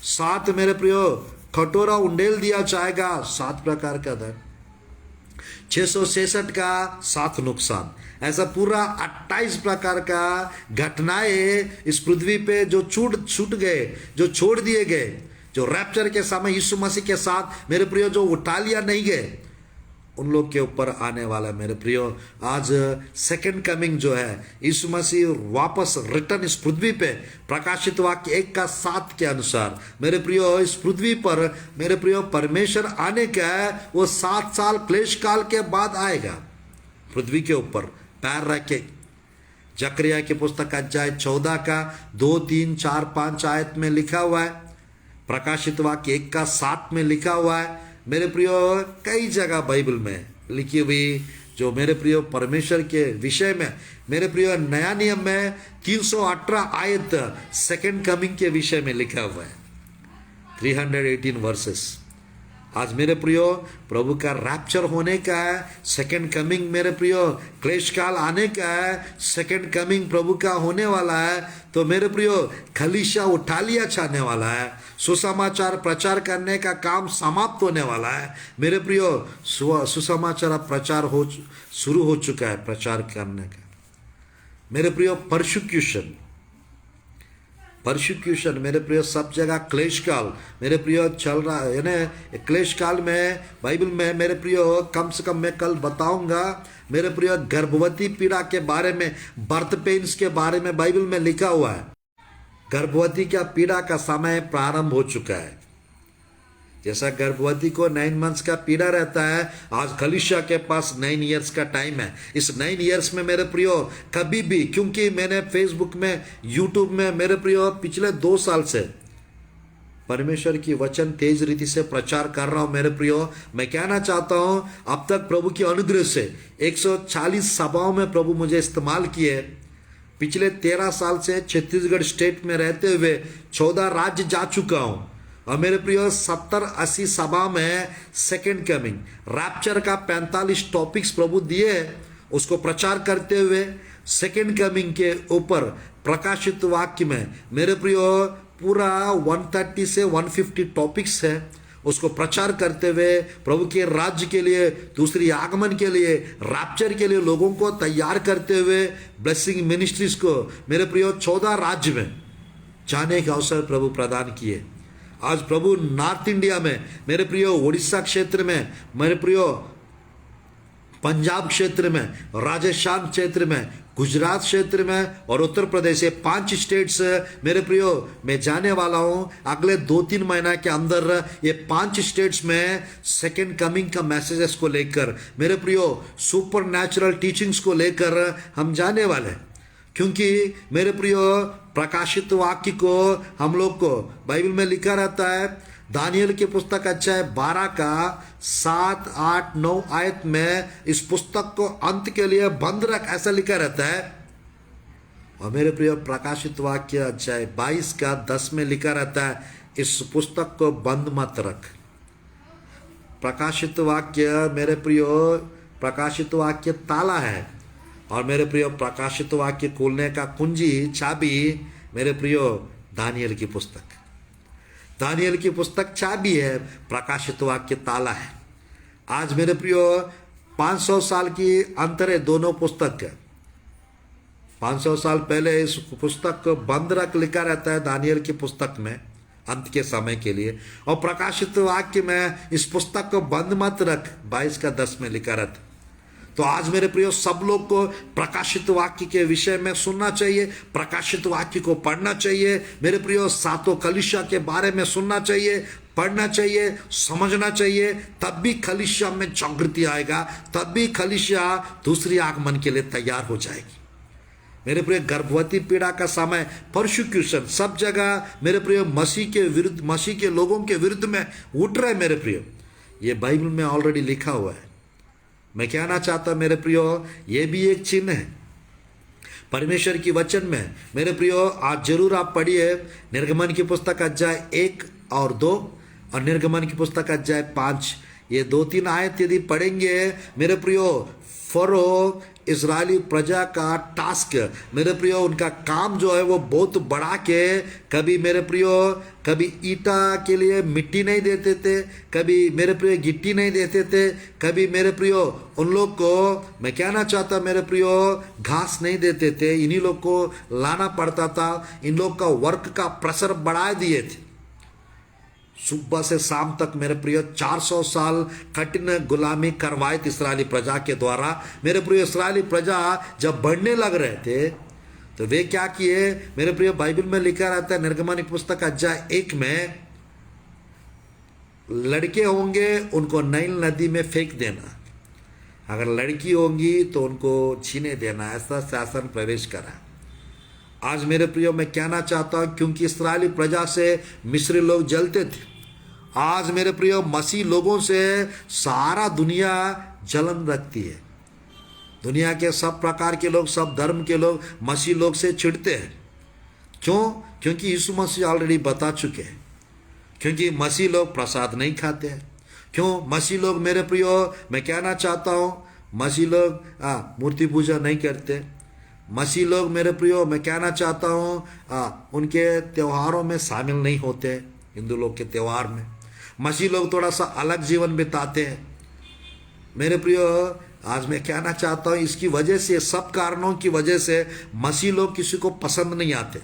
Speaker 1: 7 मेरे प्रियो कटोरा उंडेल दिया जाएगा, 7 प्रकार का दंड, 666 का 7 नुकसान, ऐसा पूरा 28 प्रकार का घटनाएं इस पृथ्वी पे जो छूट गए, जो छोड़ दिए गए, जो रैप्चर के समय यीशु मसीह के साथ मेरे प्रियो जो उठा लिया नहीं गए, उन लोग के ऊपर आने वाला है मेरे प्रियो। आज सेकंड कमिंग जो है, यीशु मसीह वापस रिटर्न इस पृथ्वी पे, प्रकाशित वाक्य 1:7 के अनुसार मेरे प्रियो इस पृथ्वी पर मेरे प्रियो परमेश्वर आने का है, वो 7 साल क्लेश काल के बाद आएगा पृथ्वी के ऊपर पैर रखे। जकरिया की पुस्तक अध्याय 14 का 2, 3, 4, 5 आयत में लिखा हुआ है, प्रकाशित वाक्य 1:7 में लिखा हुआ है मेरे प्रियो, कई जगह बाइबल में लिखी हुई जो मेरे प्रियो परमेश्वर के विषय में, मेरे प्रियो नया नियम में 318 आयत सेकंड कमिंग के विषय में लिखा हुआ है, 318 वर्सेस। आज मेरे प्रियो प्रभु का रैप्चर होने का है, सेकंड कमिंग मेरे प्रियो क्लेश काल आने का है, सेकंड कमिंग प्रभु का होने वाला है, तो मेरे प्रियो खलीशा उठा लिया जाने वाला है, सुसमाचार प्रचार करने का काम समाप्त होने वाला है मेरे प्रियो। सुसमाचार प्रचार शुरू हो चुका है प्रचार करने का मेरे प्रियो। परसिक्यूशन मेरे प्रियो सब जगह क्लेश काल मेरे प्रियो चल रहा है। यानी क्लेश काल में बाइबल में मेरे प्रियो कम से कम मैं कल बताऊंगा मेरे प्रियो गर्भवती पीड़ा के बारे में, बर्थ पेन्स के बारे में बाइबल में लिखा हुआ है। गर्भवती का पीड़ा का समय प्रारंभ हो चुका है। जैसा गर्भवती को 9 मंथ्स का पीड़ा रहता है, आज कलीसिया के पास 9 इयर्स का टाइम है। इस 9 इयर्स में मेरे प्रियो कभी भी, क्योंकि मैंने फेसबुक में, यूट्यूब में मेरे प्रियो पिछले 2 साल से परमेश्वर की वचन तेज रीति से प्रचार कर रहा हूं मेरे प्रियो। मैं कहना चाहता हूं अब तक प्रभु की अनुग्रह से 140 सभाओं में प्रभु मुझे इस्तेमाल किए। पिछले 13 साल से छत्तीसगढ़ स्टेट में रहते हुए 14 राज्य जा चुका हूं और मेरे प्रियो 70-80 सभा में सेकंड कमिंग रैप्चर का 45 टॉपिक्स प्रभु दिए, उसको प्रचार करते हुए सेकंड कमिंग के ऊपर प्रकाशित वाक्य में मेरे प्रियो पूरा 130 से 150 टॉपिक्स है, उसको प्रचार करते हुए प्रभु के राज्य के लिए, दूसरी आगमन के लिए, रैप्चर के लिए लोगों को तैयार करते हुए ब्लेसिंग मिनिस्ट्रीज को मेरे प्रियो 14 राज्य में जाने का अवसर प्रभु प्रदान किए। आज प्रभु नॉर्थ इंडिया में मेरे प्रियो, उड़ीसा क्षेत्र में मेरे प्रियो, पंजाब क्षेत्र में, राजस्थान क्षेत्र में, गुजरात क्षेत्र में और उत्तर प्रदेश, ये 5 स्टेट्स मेरे प्रियो मैं जाने वाला हूं अगले 2-3 महीना के अंदर। ये 5 स्टेट्स में सेकंड कमिंग का मैसेजेस को लेकर मेरे प्रियो सुपर नेचुरल टीचिंग्स को लेकर हम जाने वाले हैं, क्योंकि मेरे प्रियो प्रकाशित वाक्य को हम लोग को बाइबल में लिखा रहता है, दानियल की पुस्तक अध्याय 12 का 7, 8, 9 आयत में इस पुस्तक को अंत के लिए बंद रख, ऐसा लिखा रहता है। और मेरे प्रियो प्रकाशित वाक्य अध्याय 22 का 10 में लिखा रहता है, इस पुस्तक को बंद मत रख। प्रकाशित वाक्य मेरे प्रियो, प्रकाशित वाक्य ताला है और मेरे प्रियो प्रकाशित वाक्य खोलने का कुंजी, चाबी मेरे प्रियो दानियल की पुस्तक, दानियल की पुस्तक चाबी है, प्रकाशित वाक्य ताला है। आज मेरे प्रियो 500 साल की अंतर है दोनों पुस्तक के। 500 साल पहले इस पुस्तक को बंद रख लिखा रहता है दानियल की पुस्तक में, अंत के समय के लिए। और प्रकाशित वाक्य में इस पुस्तक को बंद मत रख, 22:10 में लिखा रहता। तो आज मेरे प्रियो सब लोग को प्रकाशित वाक्य के विषय में सुनना चाहिए, प्रकाशित वाक्य को पढ़ना चाहिए। मेरे प्रियो सातों कलीसिया के बारे में सुनना चाहिए, पढ़ना चाहिए, समझना चाहिए। तब भी कलीसिया में जागृति आएगा, तब भी कलीसिया दूसरी आगमन के लिए तैयार हो जाएगी। मेरे प्रिय गर्भवती पीड़ा का समय, परसिक्यूशन सब जगह मेरे प्रिय मसीह के विरुद्ध, मसीह के लोगों के विरुद्ध में उठ रहे। मेरे प्रिय ये बाइबल में ऑलरेडी लिखा हुआ है। मैं कहना चाहता मेरे प्रियो ये भी एक चिन्ह है परमेश्वर की वचन में। मेरे प्रियो आज जरूर आप पढ़िए निर्गमन की पुस्तक अध्याय 1 और 2 और निर्गमन की पुस्तक अध्याय 5। ये 2-3 आयत यदि पढ़ेंगे मेरे प्रियो, फरो इजरायली प्रजा का टास्क, मेरे प्रियो उनका काम जो है वो बहुत बढ़ा के, कभी मेरे प्रियो कभी ईटा के लिए मिट्टी नहीं देते थे, कभी मेरे प्रियो गिट्टी नहीं देते थे, कभी मेरे प्रियो उन लोग को, मैं कहना चाहता मेरे प्रियो, घास नहीं देते थे, इन्हीं लोग को लाना पड़ता था। इन लोग का वर्क का प्रेशर बढ़ा दिए थे। सुबह से शाम तक मेरे प्रिय 400 साल कठिन गुलामी करवाए थे इस्राएली प्रजा के द्वारा। मेरे प्रिय इस्राएली प्रजा जब बढ़ने लग रहे थे तो वे क्या किए, मेरे प्रिय बाइबल में लिखा रहता है निर्गमन की पुस्तक अध्याय 1 में, लड़के होंगे उनको नील नदी में फेंक देना, अगर लड़की होंगी तो उनको छीने देना, ऐसा शासन प्रवेश करा। आज मेरे प्रियो मैं कहना चाहता हूं, क्योंकि इस्राएली प्रजा से मिस्री लोग जलते थे, आज मेरे प्रियो मसीह लोगों से सारा दुनिया जलन रखती है। दुनिया के सब प्रकार के लोग, सब धर्म के लोग मसीह लोग से चिढ़ते हैं। क्यों? क्योंकि यीशु मसीह ऑलरेडी बता चुके हैं। क्योंकि मसीह लोग प्रसाद नहीं खाते हैं। क्यों? मसीह लोग मेरे प्रियो मैं कहना चाहता हूं, मसीह लोग मूर्ति पूजा नहीं करते। मसीह लोग मेरे प्रियो मैं कहना चाहता हूँ उनके त्योहारों में शामिल नहीं होते, हिंदू लोग के त्यौहार में। मसीह लोग थोड़ा सा अलग जीवन बिताते हैं। मेरे प्रियो आज मैं कहना चाहता हूँ, इसकी वजह से, सब कारणों की वजह से मसीह लोग किसी को पसंद नहीं आते।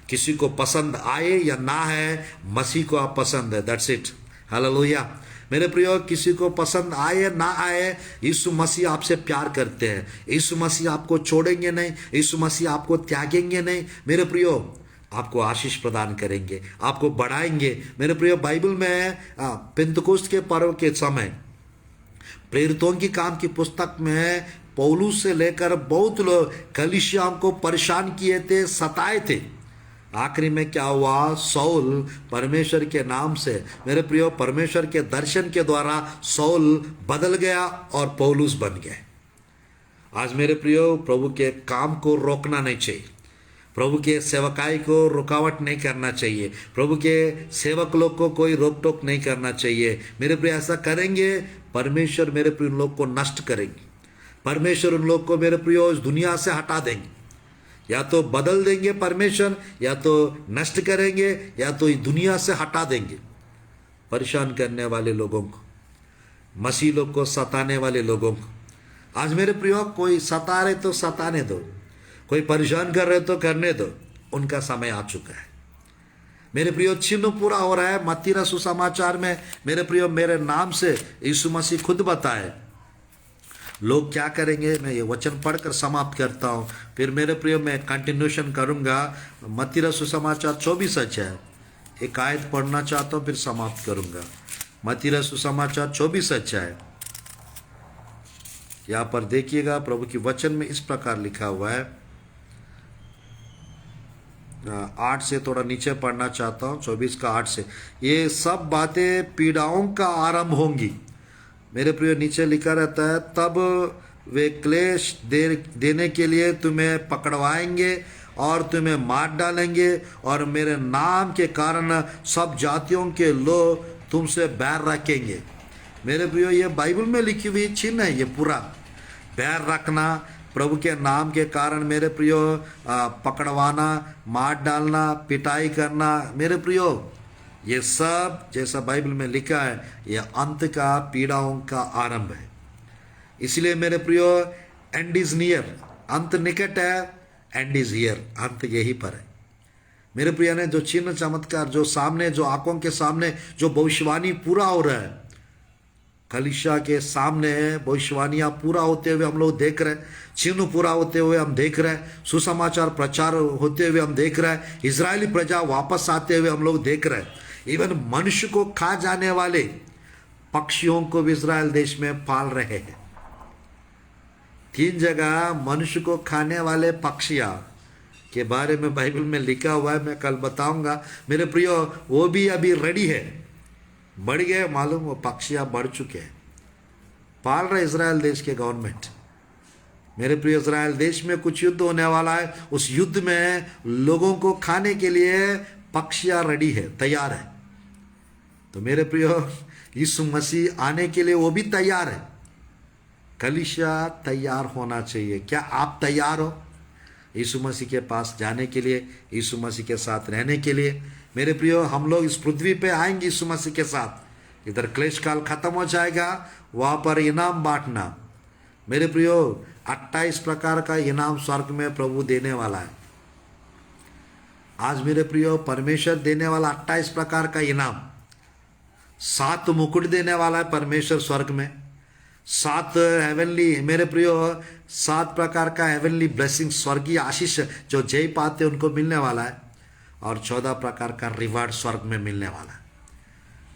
Speaker 1: किसी को पसंद आए या ना है, मसीह को आप पसंद है, दैट्स इट, हालेलुया। मेरे प्रियो किसी को पसंद आए ना आए, यीशु मसीह आपसे प्यार करते हैं। यीशु मसीह आपको छोड़ेंगे नहीं, यीशु मसीह आपको त्यागेंगे नहीं। मेरे प्रियो आपको आशीष प्रदान करेंगे, आपको बढ़ाएंगे। मेरे प्रियो बाइबल में पेंतुकोस्त के पर्व के समय प्रेरितों की काम की पुस्तक में पौलुस से लेकर बहुत लोग कलीसियाओं को परेशान किए थे, सताए थे। आखिरी में क्या हुआ, सौल परमेश्वर के नाम से, मेरे प्रियो परमेश्वर के दर्शन के द्वारा सौल बदल गया और पौलुस बन गए। आज मेरे प्रियो प्रभु के काम को रोकना नहीं चाहिए, प्रभु के सेवकाई को रुकावट नहीं करना चाहिए, प्रभु के सेवक लोग को कोई रोक टोक नहीं करना चाहिए। मेरे प्रिय ऐसा करेंगे परमेश्वर मेरे प्रिय उन लोग को नष्ट करेंगे। परमेश्वर उन लोग को मेरे प्रियो इस दुनिया से हटा देंगे, या तो बदल देंगे परमेश्वर, या तो नष्ट करेंगे, या तो इस दुनिया से हटा देंगे। परेशान करने वाले लोगों को, मसीह लोग को सताने वाले लोगों को, आज मेरे प्रियो कोई सता रहे तो सताने दो, कोई परेशान कर रहे तो करने दो, उनका समय आ चुका है। मेरे प्रियो चिन्ह पूरा हो रहा है। मत्ती रसूल सुसमाचार में मेरे प्रियो मेरे नाम से यीशु मसीह खुद बताए लोग क्या करेंगे। मैं ये वचन पढ़कर समाप्त करता हूँ, फिर मेरे प्रियो मैं कंटिन्यूशन करूँगा। मत्ती रसूल सुसमाचार 24 अध्याय, एक आयत पढ़ना चाहता हूँ फिर समाप्त करूँगा। मत्ती रसूल सुसमाचार 24 अध्याय, यहाँ पर देखिएगा प्रभु की वचन में इस प्रकार लिखा हुआ है। 8 से थोड़ा नीचे पढ़ना चाहता हूँ, 24 का 8 से। ये सब बातें पीड़ाओं का आरंभ होंगी। मेरे प्रिय नीचे लिखा रहता है, तब वे क्लेश देने के लिए तुम्हें पकड़वाएंगे और तुम्हें मार डालेंगे, और मेरे नाम के कारण सब जातियों के लोग तुमसे बैर रखेंगे। मेरे प्रियो ये बाइबल में लिखी हुई चिन्ह है, ये पूरा बैर रखना प्रभु के नाम के कारण। मेरे प्रियो पकड़वाना, मार डालना, पिटाई करना, मेरे प्रियो ये सब जैसा बाइबल में लिखा है, ये अंत का, पीड़ाओं का आरंभ है। इसलिए मेरे प्रियो एंड इज नियर, अंत निकट है, एंड इज हियर, अंत यही पर है। मेरे प्रिय ने जो चिन्ह चमत्कार जो सामने, जो आंखों के सामने जो भविष्यवाणी पूरा हो रहा है, कलीसिया के सामने भविष्यवाणियां पूरा होते हुए हम लोग देख रहे हैं, चिन्ह पूरा होते हुए हम देख रहे हैं, सुसमाचार प्रचार होते हुए हम देख रहे हैं, इजरायली प्रजा वापस आते हुए हम लोग देख रहे हैं। इवन मनुष्य को खा जाने वाले पक्षियों को भी इजराइल देश में पाल रहे हैं। 3 जगह मनुष्य को खाने वाले पक्षियां के बारे में बाइबल में लिखा हुआ है, मैं कल बताऊंगा मेरे प्रियो। वो भी अभी रेडी है, बढ़ गए मालूम, वो पक्षियां बढ़ चुके हैं, पाल रहे इजराइल देश के गवर्नमेंट। मेरे प्रिय, इजराइल देश में कुछ युद्ध होने वाला है, उस युद्ध में लोगों को खाने के लिए पक्षियां रेडी है, तैयार है। तो मेरे प्रियो, यीशु मसीह आने के लिए वो भी तैयार है। कलीसिया तैयार होना चाहिए। क्या आप तैयार हो यीशु मसीह के पास जाने के लिए, यीशु मसीह के साथ रहने के लिए? मेरे प्रियो, हम लोग इस पृथ्वी पे आएंगे यीशु मसीह के साथ। इधर क्लेश काल खत्म हो जाएगा, वहां पर इनाम बांटना। मेरे प्रियो, 28 प्रकार का इनाम स्वर्ग में प्रभु देने वाला है। आज मेरे प्रियो, परमेश्वर देने वाला 28 प्रकार का इनाम, 7 मुकुट देने वाला है परमेश्वर स्वर्ग में। 7 हेवनली, मेरे प्रियो, 7 प्रकार का हेवनली ब्लेसिंग, स्वर्गीय आशीष जो जय पाते उनको मिलने वाला है। और 14 प्रकार का रिवार्ड स्वर्ग में मिलने वाला है।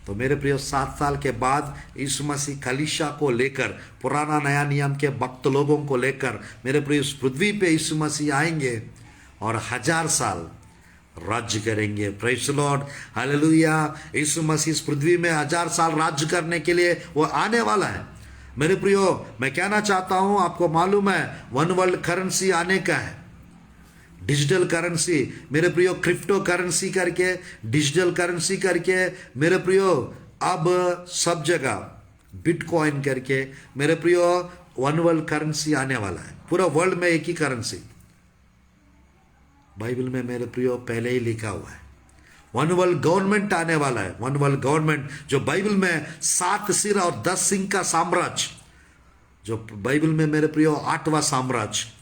Speaker 1: तो मेरे प्रियो, 7 साल के बाद यीशु मसीह कलीसिया को लेकर, पुराना नया नियम के भक्त लोगों को लेकर मेरे प्रियो इस पृथ्वी पे यीशु मसीह आएंगे और 1000 साल राज्य करेंगे। Praise the lord, hallelujah. Yeshu Masih इस पृथ्वी में 1000 साल राज्य करने के लिए वो आने वाला है। मेरे प्रियो, मैं कहना चाहता हूं, आपको मालूम है वन वर्ल्ड करेंसी आने का है, डिजिटल करेंसी। मेरे प्रियो, क्रिप्टो करेंसी करके, डिजिटल करेंसी करके, मेरे प्रियो अब सब जगह बिटकॉइन करके, मेरे प्रियो वन वर्ल्ड करेंसी आने वाला है। पूरा वर्ल्ड में एक ही करेंसी। बाइबल में मेरे प्रियो पहले ही लिखा हुआ है, वन वर्ल्ड गवर्नमेंट आने वाला है। वन वर्ल्ड गवर्नमेंट जो बाइबल में 7 सिर और 10 सिंह का साम्राज्य, जो बाइबल में मेरे प्रियो 8वां साम्राज्य,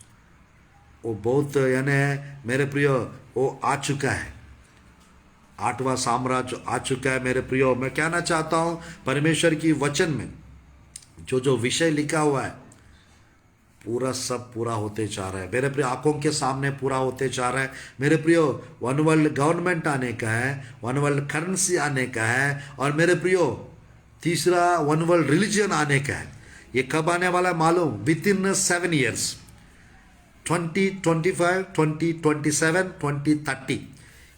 Speaker 1: वो बहुत यानी मेरे प्रियो वो आ चुका है। 8वां साम्राज्य आ चुका है। मेरे प्रियो, मैं कहना चाहता हूं, परमेश्वर की वचन में जो जो विषय लिखा हुआ है पूरा सब पूरा होते जा रहा है। मेरे प्रियो, आंखों के सामने पूरा होते जा रहा है। मेरे प्रियो, वन वर्ल्ड गवर्नमेंट आने का है, वन वर्ल्ड करेंसी आने का है, और मेरे प्रियो तीसरा वन वर्ल्ड रिलीजन आने का है। ये कब आने वाला है मालूम? With in 7 years, 2025, 2027, 2030।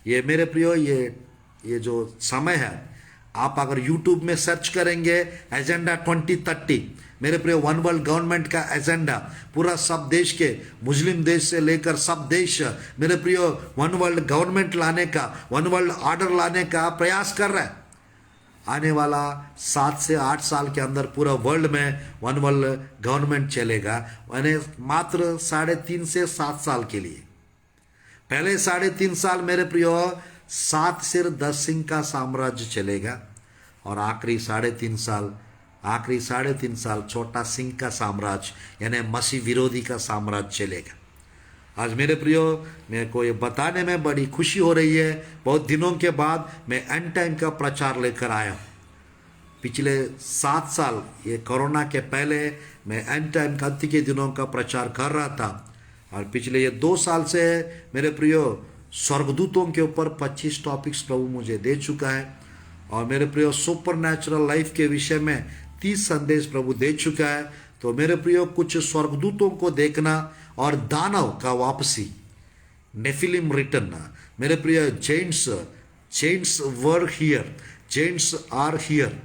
Speaker 1: ये मेरे प्रियो, ये जो समय है, आप अगर यूट्यूब में सर्च करेंगे एजेंडा 2030, मेरे प्रियो वन वर्ल्ड गवर्नमेंट का एजेंडा पूरा सब देश के, मुस्लिम देश से लेकर सब देश, मेरे प्रियो वन वर्ल्ड गवर्नमेंट लाने का, वन वर्ल्ड ऑर्डर लाने का प्रयास कर रहा है। आने वाला 7 से 8 साल के अंदर पूरा वर्ल्ड में वन वर्ल्ड गवर्नमेंट चलेगा, यानी मात्र 3.5 से 7 साल के लिए। पहले 3.5 साल मेरे प्रियो 7 सिर 10 सिंह का साम्राज्य चलेगा, और आखिरी 3.5 साल छोटा सिंह का साम्राज्य यानी मसीह विरोधी का साम्राज्य चलेगा। आज मेरे प्रियो, मेरे को ये बताने में बड़ी खुशी हो रही है, बहुत दिनों के बाद मैं एंड टाइम का प्रचार लेकर आया हूँ। पिछले 7 साल, ये कोरोना के पहले मैं एंड टाइम का अंत के दिनों का प्रचार कर रहा था, और पिछले ये 2 साल से मेरे प्रियो स्वर्गदूतों के ऊपर 25 टॉपिक्स प्रभु मुझे दे चुका है, और मेरे प्रियो सुपर नेचुरल लाइफ के विषय में 30 संदेश प्रभु दे चुका है। तो मेरे प्रियो, कुछ स्वर्गदूतों को देखना और दानव का वापसी, नेफिलिम रिटर्न। मेरे प्रिय, giants were here, giants are here,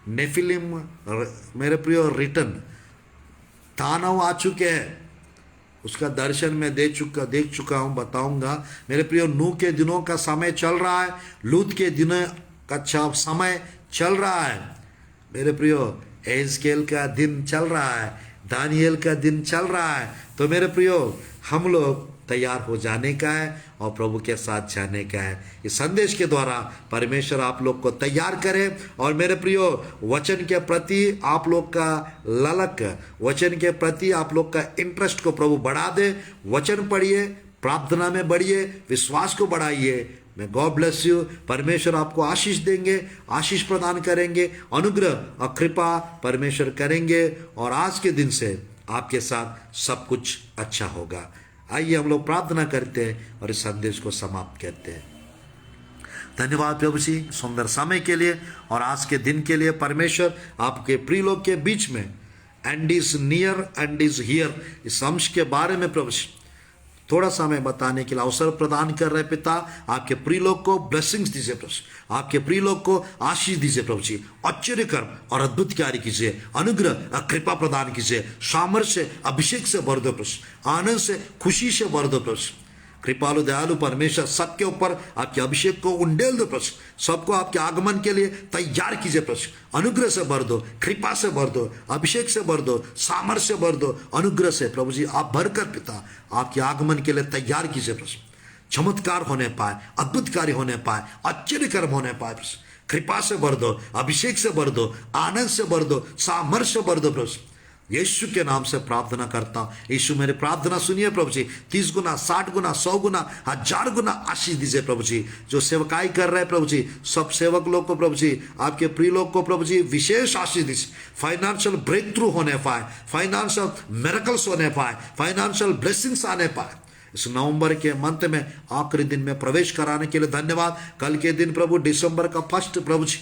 Speaker 1: Nephilim मेरे प्रियो रिटर्न, दानव आ चुके हैं, उसका दर्शन मैं देख चुका हूँ, बताऊंगा। मेरे प्रियो, नूह के दिनों का समय चल रहा है, लूत के दिनों का समय चल रहा है। मेरे प्रियो, एजकेल का दिन चल रहा है, दानियल का दिन चल रहा है। तो मेरे प्रियो, हम लोग तैयार हो जाने का है और प्रभु के साथ जाने का है। इस संदेश के द्वारा परमेश्वर आप लोग को तैयार करे, और मेरे प्रियो वचन के प्रति आप लोग का ललक, वचन के प्रति आप लोग का इंटरेस्ट को प्रभु बढ़ा दे। वचन पढ़िए, प्रार्थना में बढ़िए, विश्वास को बढ़ाइए। मैं गॉड ब्लेस यू। परमेश्वर आपको आशीष देंगे, आशीष प्रदान करेंगे, अनुग्रह और कृपा परमेश्वर करेंगे, और आज के दिन से आपके साथ सब कुछ अच्छा होगा। आइए हम लोग प्रार्थना करते हैं और इस संदेश को समाप्त करते हैं। धन्यवाद प्रभु जी सुंदर समय के लिए और आज के दिन के लिए। परमेश्वर आपके प्रिय लोग के बीच में and is near and is here इस अंश के बारे में प्रभु जी थोड़ा सा हमें बताने के लिए अवसर प्रदान कर रहे पिता। आपके प्रिय लोग को ब्लेसिंग्स दीजिए प्रभु, आपके प्रिय लोग को आशीष दीजिए प्रभु जी। आश्चर्य कर्म और अद्भुत कार्य कीजिए, अनुग्रह कृपा प्रदान कीजिए, सामर्थ्य अभिषेक से भर दो प्रभु, आनंद से खुशी से भर दो प्रभु। कृपालु दयालु परमेश्वर सबके ऊपर आपके अभिषेक को उंडेल दो प्रभु, सबको आपके आगमन के लिए तैयार कीजिए प्रभु। अनुग्रह से भर दो, कृपा से भर दो, अभिषेक से भर दो, सामर्थ्य से भर दो, अनुग्रह से प्रभु जी आप भरकर पिता आपके आगमन के लिए तैयार कीजिए प्रभु। चमत्कार होने पाए, अद्भुत कार्य होने पाए, आश्चर्य कर्म होने पाए प्रभु। कृपा से भर दो, अभिषेक से भर दो, आनंद से भर दो, सामर्थ्य से भर दो प्रभु। यीशु के नाम से प्रार्थना करता हूँ। यीशु मेरे प्रार्थना सुनिए प्रभु जी। 30 गुना, 60 गुना, 100 गुना, 1000 गुना आशीष दीजिए प्रभु जी। जो सेवकाई कर रहे हैं प्रभु जी, सब सेवक लोग को प्रभु जी, आपके प्रिय लोग को प्रभु जी विशेष आशीष दीजिए। फाइनेंशियल ब्रेक थ्रू होने पाए, फाइनेंशियल मिरेकल्स होने पाए, फाइनेंशियल ब्लेसिंग्स आने पाए। इस नवंबर के मंथ में आखिरी दिन में प्रवेश कराने के लिए धन्यवाद। कल के दिन प्रभु दिसंबर का फर्स्ट प्रभु जी,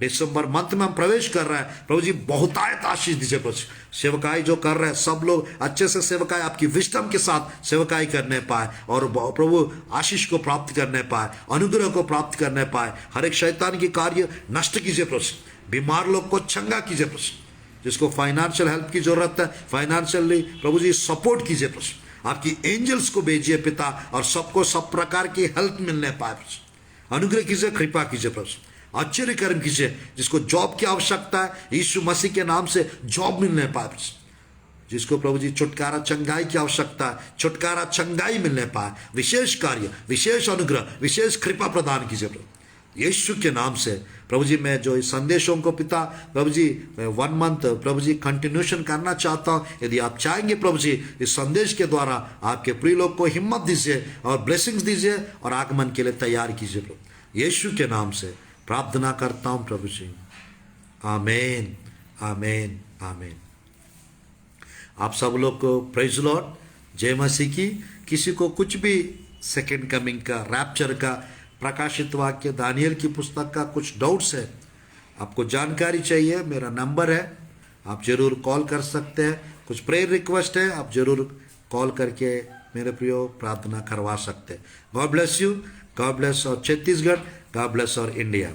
Speaker 1: दिसंबर मंथ में हम प्रवेश कर रहे हैं प्रभु जी। बहुतायत आशीष दीजिए प्रभु। सेवकाई जो कर रहे हैं सब लोग अच्छे से सेवकाई आपकी विजडम के साथ सेवकाई करने पाए और प्रभु आशीष को प्राप्त करने पाए, अनुग्रह को प्राप्त करने पाए। हर एक शैतान की कार्य नष्ट कीजिए प्रभु। बीमार लोग को चंगा कीजिए प्रभु। जिसको फाइनेंशियल हेल्प की जरूरत है, फाइनेंशियली प्रभु जी सपोर्ट कीजिए प्रभु। आपकी एंजल्स को भेजिए पिता और सबको सब प्रकार की हेल्प मिलने पाए प्रभु। अनुग्रह कीजिए, कृपा कीजिए प्रभु। आश्चर्य कर्म कीजिए। जिसको जॉब की आवश्यकता है यीशु मसीह के नाम से जॉब मिलने पाए। जिसको प्रभु जी छुटकारा चंगाई की आवश्यकता है, छुटकारा चंगाई मिलने पाए। विशेष कार्य, विशेष अनुग्रह, विशेष कृपा प्रदान कीजिए प्रभु यीशु के नाम से। प्रभु जी मैं जो इस संदेशों को पिता प्रभु जी 1 मंथ प्रभु जी कंटिन्यूशन करना चाहता हूँ। यदि आप चाहेंगे प्रभु जी इस संदेश के द्वारा आपके प्रिय लोग को हिम्मत दीजिए और ब्लेसिंग्स दीजिए और आगमन के लिए तैयार कीजिए प्रभु यीशु के नाम से प्रार्थना करता हूं प्रभु जी। आमीन, आमीन, आमीन। आप सब लोग को प्रेज लॉर्ड, जय मसीह की। किसी को कुछ भी सेकेंड कमिंग का, रैप्चर का, प्रकाशित वाक्य, दानियल की पुस्तक का कुछ डाउट्स है, आपको जानकारी चाहिए, मेरा नंबर है, आप जरूर कॉल कर सकते हैं। कुछ प्रेयर रिक्वेस्ट है, आप जरूर कॉल करके मेरे प्रियो प्रार्थना करवा सकते हैं। God bless you, God bless और Chhattisgarh, God bless our India.